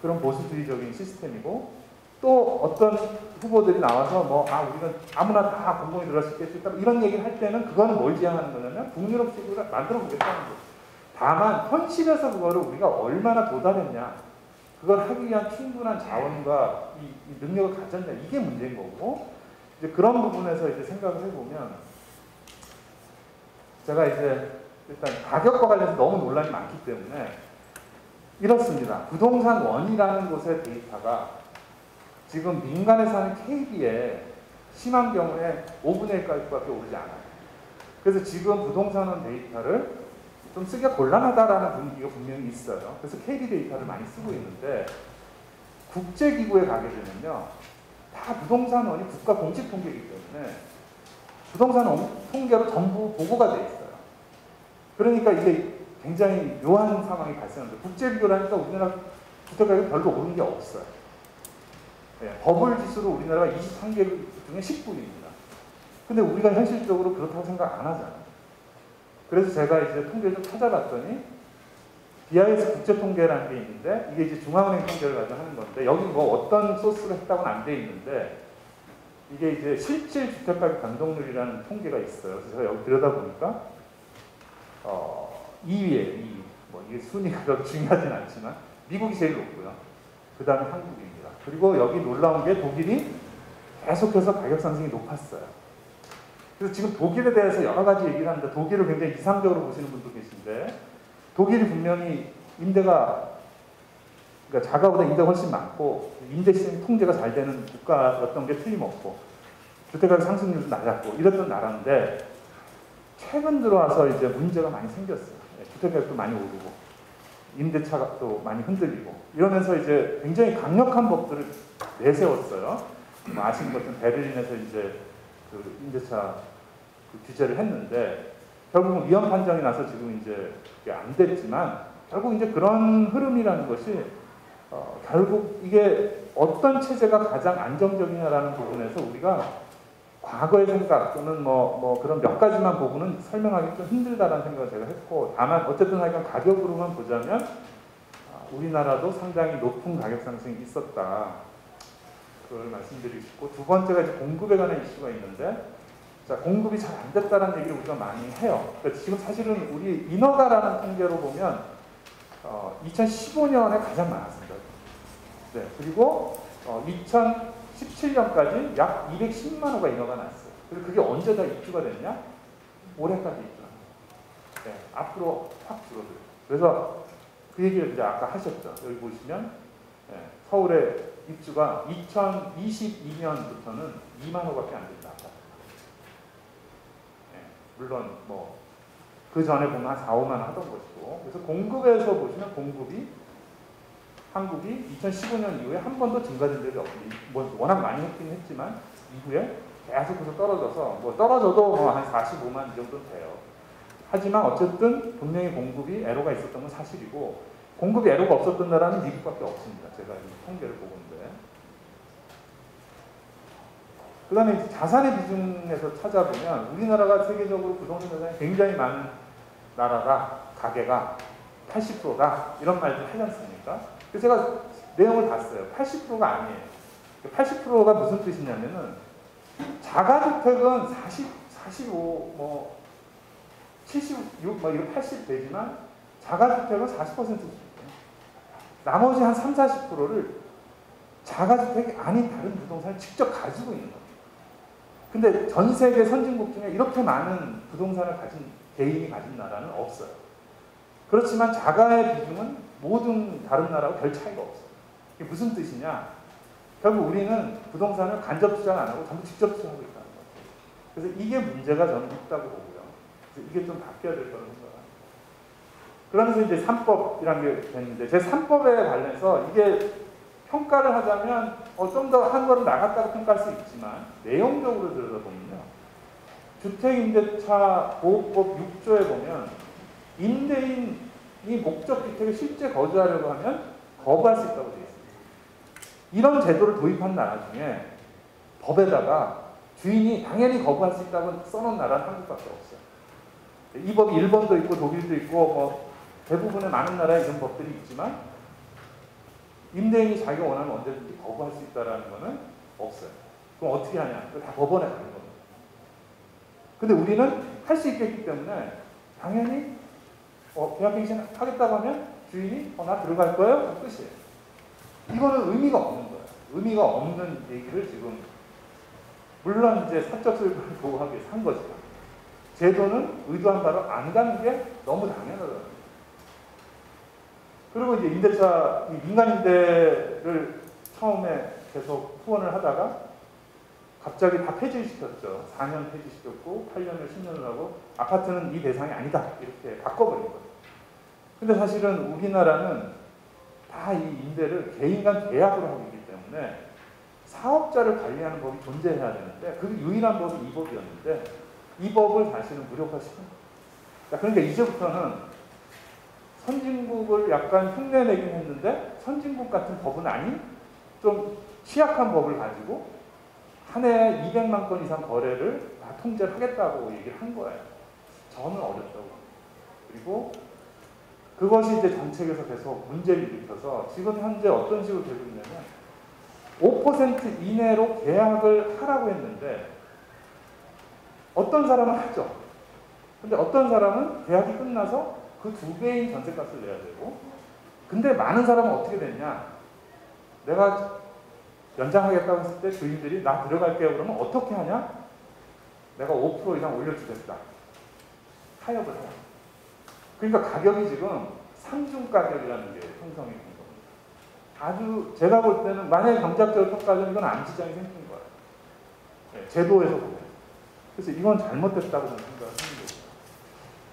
그런 보수주의적인 시스템이고, 또 어떤 후보들이 나와서 우리는 아무나 다 공공이 들어갈 수 있겠다 이런 얘기를 할 때는 그거는 뭘 지향하는 거냐면 북유럽식으로 만들어 보겠다는 거예요. 다만 현실에서 그거를 우리가 얼마나 도달했냐, 그걸 하기 위한 충분한 자원과 이 능력을 가졌냐, 이게 문제인 거고, 이제 그런 부분에서 이제 생각을 해보면, 제가 이제 일단 가격과 관련해서 너무 논란이 많기 때문에 이렇습니다. 부동산 원이라는 곳의 데이터가 지금 민간에서 하는 KB에 심한 경우에 5분의 1가격밖에 오르지 않아요. 그래서 지금 부동산원 데이터를 좀 쓰기가 곤란하다라는 분위기가 분명히 있어요. 그래서 KB 데이터를 많이 쓰고 있는데, 국제기구에 가게 되면요, 다 부동산원이 국가 공식 통계이기 때문에 부동산 통계로 전부 보고가 돼 있어요. 그러니까 이게 굉장히 묘한 상황이 발생합니다. 국제비교를 하니까 우리나라 주택가격이 별로 오른 게 없어요. 네, 버블 지수로 우리나라가 23개 중에 19위입니다. 근데 우리가 현실적으로 그렇다고 생각 안 하잖아요. 그래서 제가 이제 통계를 좀 찾아봤더니 BIS 국제통계라는 게 있는데, 이게 이제 중앙은행 통계를 가지고 하는 건데, 여기 어떤 소스로 했다고는 안 돼 있는데, 이게 이제 실질 주택가격 변동률이라는 통계가 있어요. 그래서 제가 여기 들여다보니까 2위에 2위. 이게 순위가 그렇게 중요하진 않지만 미국이 제일 높고요. 그 다음에 한국입니다. 그리고 여기 놀라운 게 독일이 계속해서 가격 상승이 높았어요. 그래서 지금 독일에 대해서 여러 가지 얘기를 하는데, 독일을 굉장히 이상적으로 보시는 분도 계신데, 독일이 분명히 임대가, 그러니까 자가보다 임대가 훨씬 많고 임대 시장 통제가 잘 되는 국가였던 게 틀림없고, 주택가격 상승률도 낮았고 이랬던 나라인데, 최근 들어와서 이제 문제가 많이 생겼어요. 주택가격도 많이 오르고 임대차가 또 많이 흔들리고 이러면서 이제 굉장히 강력한 법들을 내세웠어요. 아시는 것처럼 베를린에서 이제 그 임대차 규제를 했는데, 결국은 위헌 판정이 나서 지금 이제 그게 안 됐지만, 결국 이제 그런 흐름이라는 것이 결국 이게 어떤 체제가 가장 안정적이냐라는 부분에서 우리가 과거의 생각 또는 그런 몇 가지만 보고는 설명하기 좀 힘들다라는 생각을 제가 했고, 다만 어쨌든 하여간 가격으로만 보자면 우리나라도 상당히 높은 가격 상승이 있었다, 그걸 말씀드리고 싶고, 두 번째가 이제 공급에 관한 이슈가 있는데, 자, 공급이 잘 안 됐다는 얘기를 우리가 많이 해요. 그러니까 지금 사실은 우리 인허가라는 통계로 보면 2015년에 가장 많았습니다. 네, 그리고 2017년까지 약 210만 호가 인허가 났어요. 그리고 그게 언제 다 입주가 됐냐? 올해까지 입주합니다. 네, 앞으로 확 줄어들어요. 그래서 그 얘기를 이제 아까 하셨죠. 여기 보시면 서울의 입주가 2022년부터는 2만 호밖에 안 된다. 물론 그 전에 보면 한 4, 5만 하던 것이고, 그래서 공급에서 보시면 공급이 한국이 2015년 이후에 한 번도 증가된 적이 없습니다. 뭐 워낙 많이 했긴 했지만 이후에 계속해서 떨어져서 뭐 떨어져도 한 45만 이 정도 돼요. 하지만 어쨌든 분명히 공급이 애로가 있었던 건 사실이고 공급이 애로가 없었던 나라는 미국밖에 없습니다. 제가 이 통계를 보건데. 그 다음에 자산의 비중에서 찾아보면 우리나라가 세계적으로 부동산 자산이 굉장히 많은 나라다, 가계가 80%다 이런 말들 하지 않습니까? 그래서 제가 내용을 봤어요. 80%가 아니에요. 80%가 무슨 뜻이냐면은 자가주택은 45, 뭐 76, 뭐 이거 80 되지만 자가주택은 40%입니다. 나머지 한 3, 40%를 자가주택이 아닌 다른 부동산을 직접 가지고 있는 겁니다. 근데 전 세계 선진국 중에 이렇게 많은 부동산을 가진 개인이 가진 나라는 없어요. 그렇지만 자가의 비중은 모든 다른 나라하고 별 차이가 없어요. 이게 무슨 뜻이냐? 결국 우리는 부동산을 간접 투자를 안 하고 전부 직접 투자하고 있다는 거죠. 그래서 이게 문제가 저는 있다고 보고요. 그래서 이게 좀 바뀌어야 될 거라고 생각합니다. 그러면서 이제 3법이라는 게 됐는데 제 3법에 관련해서 이게 평가를 하자면 좀 더 한 걸음 나갔다고 평가할 수 있지만 내용적으로 들여다보면요. 주택임대차 보호법 6조에 보면 임대인이 목적주택에 실제 거주하려고 하면 거부할 수 있다고 되어 있습니다. 이런 제도를 도입한 나라 중에 법에다가 주인이 당연히 거부할 수 있다고 써놓은 나라는 한국밖에 없어요. 이 법이 일본도 있고 독일도 있고 뭐 대부분의 많은 나라에 이런 법들이 있지만 임대인이 자기가 원하면 언제든지 거부할 수 있다는 것은 없어요. 그럼 어떻게 하냐? 다 법원에 가는 겁니다. 근데 우리는 할 수 있겠기 때문에 당연히 계약갱신 하겠다고 하면 주인이 나 들어갈 거예요? 끝이에요. 이거는 의미가 없는 거예요. 의미가 없는 얘기를 지금 물론 이제 사적 소유권을 보호하기 위해서 한 거지만 제도는 의도한 바로 안 가는 게 너무 당연하다. 그리고 이제 임대차, 민간 임대를 처음에 계속 후원을 하다가 갑자기 다 폐지시켰죠. 4년 폐지시켰고 8년을 10년을 하고 아파트는 이 대상이 아니다 이렇게 바꿔버린 거예요. 근데 사실은 우리나라는 다 이 임대를 개인 간 계약으로 하고 있기 때문에 사업자를 관리하는 법이 존재해야 되는데 그 유일한 법이 이 법이었는데 이 법을 사실은 무력화시킨 거예요. 그러니까 이제부터는 선진국을 약간 흉내내긴 했는데 선진국 같은 법은 아닌 좀 취약한 법을 가지고 한 해에 200만 건 이상 거래를 다 통제를 하겠다고 얘기를 한 거예요. 저는 어렵다고 합니다. 그리고 그것이 이제 정책에서 계속 문제를 일으켜서 지금 현재 어떤 식으로 되고 있냐면 5% 이내로 계약을 하라고 했는데 어떤 사람은 하죠. 근데 어떤 사람은 계약이 끝나서 그 2배인 전세값을 내야 되고 근데 많은 사람은 어떻게 됐냐 내가 연장하겠다고 했을 때 주인들이 나 들어갈게요 그러면 어떻게 하냐 내가 5% 이상 올려주겠다 타협을 해요. 그러니까 가격이 지금 상중 가격이라는 게 형성이 된 겁니다. 아주 제가 볼 때는 만약에 경제학적으로 평가하면 이건 안지장이 생긴 거예요. 네, 제도에서 보면. 그래서 이건 잘못됐다고 저는 생각합니다.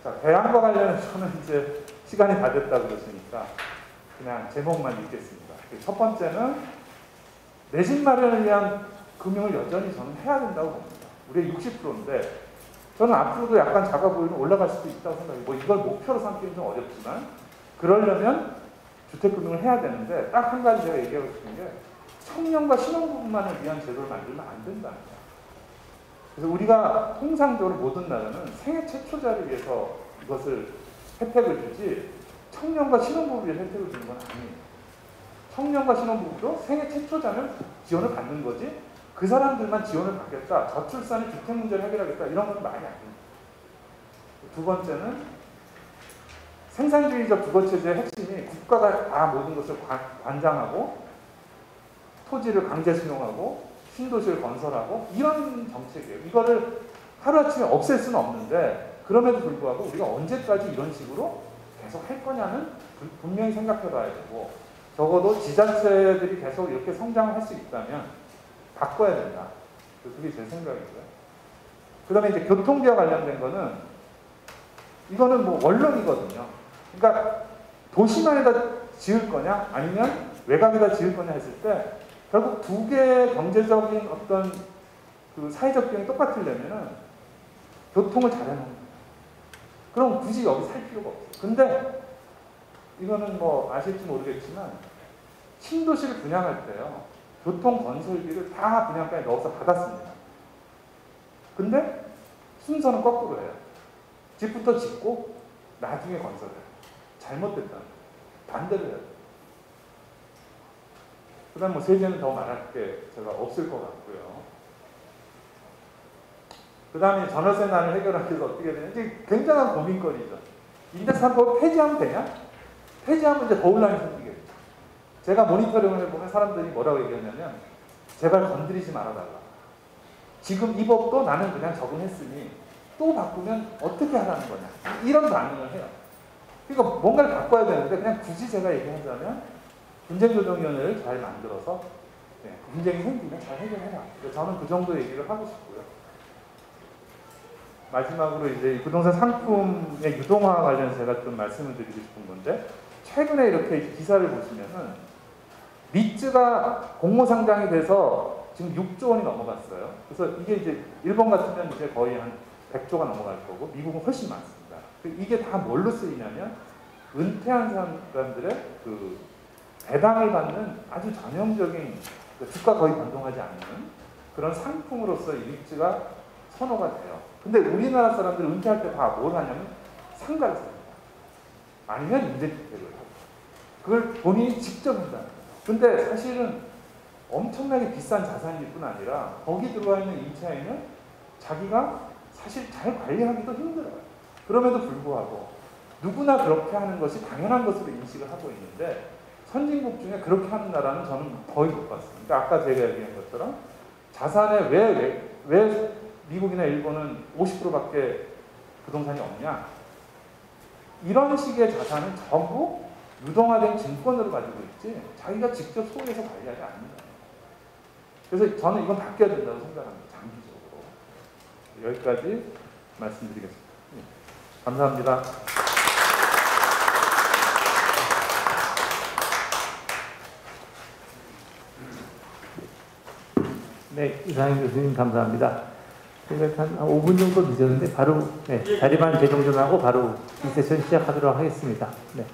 자, 대안과 관련해서는 이제 시간이 다 됐다 그러시니까 그냥 제목만 읽겠습니다. 첫 번째는 내 집 마련을 위한 금융을 여전히 저는 해야 된다고 봅니다. 우리의 60%인데 저는 앞으로도 약간 작아 보이면 올라갈 수도 있다고 생각해요. 뭐 이걸 목표로 삼기는 좀 어렵지만 그러려면 주택금융을 해야 되는데 딱 한 가지 제가 얘기하고 싶은 게 청년과 신혼부부만을 위한 제도를 만들면 안 된다는 거예요. 그래서 우리가 통상적으로 모든 나라는 생애 최초자를 위해서 이것을 혜택을 주지 청년과 신혼부부에 혜택을 주는 건 아니에요. 청년과 신혼부부도 생애 최초자는 지원을 받는 거지 그 사람들만 지원을 받겠다. 저출산의 주택 문제를 해결하겠다. 이런 건 말이 안 됩니다. 두 번째는 생산주의적 주거체제의 핵심이 국가가 다 모든 것을 관장하고 토지를 강제 수용하고 신도시를 건설하고 이런 정책이에요. 이거를 하루아침에 없앨 수는 없는데 그럼에도 불구하고 우리가 언제까지 이런 식으로 계속 할 거냐는 분명히 생각해 봐야 되고 적어도 지자체들이 계속 이렇게 성장할 수 있다면 바꿔야 된다. 그게 제 생각이고요. 그 다음에 이제 교통비와 관련된 거는 이거는 뭐 원론이거든요. 그러니까 도시만에다 지을 거냐 아니면 외곽에다 지을 거냐 했을 때 결국 두 개의 경제적인 어떤 그 사회적 비용이 똑같으려면은 교통을 잘 해놓는 거예요. 그럼 굳이 여기 살 필요가 없어요. 근데 이거는 뭐 아실지 모르겠지만 신도시를 분양할 때요. 교통 건설비를 다 분양가에 넣어서 받았습니다. 근데 순서는 거꾸로 해요. 집부터 짓고 나중에 건설해요. 잘못됐다는 거예요. 반대로 해요. 그 다음 뭐 세제는 더 말할 게 제가 없을 것 같고요. 그 다음에 전월세난을 해결하기 위해서 어떻게 되냐. 이제 굉장한 고민거리죠. 임대차법 폐지하면 되냐? 폐지하면 이제 논란이 생기겠죠. 제가 모니터링을 해보면 사람들이 뭐라고 얘기하냐면 제발 건드리지 말아달라. 지금 이 법도 나는 그냥 적응했으니 또 바꾸면 어떻게 하라는 거냐. 이런 반응을 해요. 그러니까 뭔가를 바꿔야 되는데 그냥 굳이 제가 얘기하자면 분쟁조정위원회를 잘 만들어서 분쟁이 생기면 잘 해결해라. 저는 그 정도 얘기를 하고 싶고요. 마지막으로 이제 부동산 상품의 유동화 관련해서 제가 좀 말씀을 드리고 싶은 건데 최근에 이렇게 기사를 보시면은 미츠가 공모상장이 돼서 지금 6조 원이 넘어갔어요. 그래서 이게 이제 일본 같으면 이제 거의 한 100조가 넘어갈 거고 미국은 훨씬 많습니다. 이게 다 뭘로 쓰이냐면 은퇴한 사람들의 그 배당을 받는 아주 전형적인 주가 거의 변동하지 않는 그런 상품으로서 이 미츠가 선호가 돼요. 근데 우리나라 사람들은 은퇴할 때 다 뭘 하냐면 상가를 삽니다. 아니면 임대주택을 하고. 그걸 본인이 직접 한다는 거예요. 근데 사실은 엄청나게 비싼 자산일 뿐 아니라 거기 들어와 있는 임차인은 자기가 사실 잘 관리하기도 힘들어요. 그럼에도 불구하고 누구나 그렇게 하는 것이 당연한 것으로 인식을 하고 있는데 선진국 중에 그렇게 하는 나라는 저는 거의 못 봤습니다. 그러니까 아까 제가 얘기한 것처럼 자산에 왜 미국이나 일본은 50%밖에 부동산이 없냐? 이런 식의 자산은 전부 유동화된 증권으로 가지고 있지 자기가 직접 소유해서 관리하지 않는다. 그래서 저는 이건 바뀌어야 된다고 생각합니다. 장기적으로. 여기까지 말씀드리겠습니다. 감사합니다. 네, 이상희 교수님 감사합니다. 저희가 한 5분 정도 늦었는데 바로 자리만 재정전하고 바로 이 세션 시작하도록 하겠습니다. 네.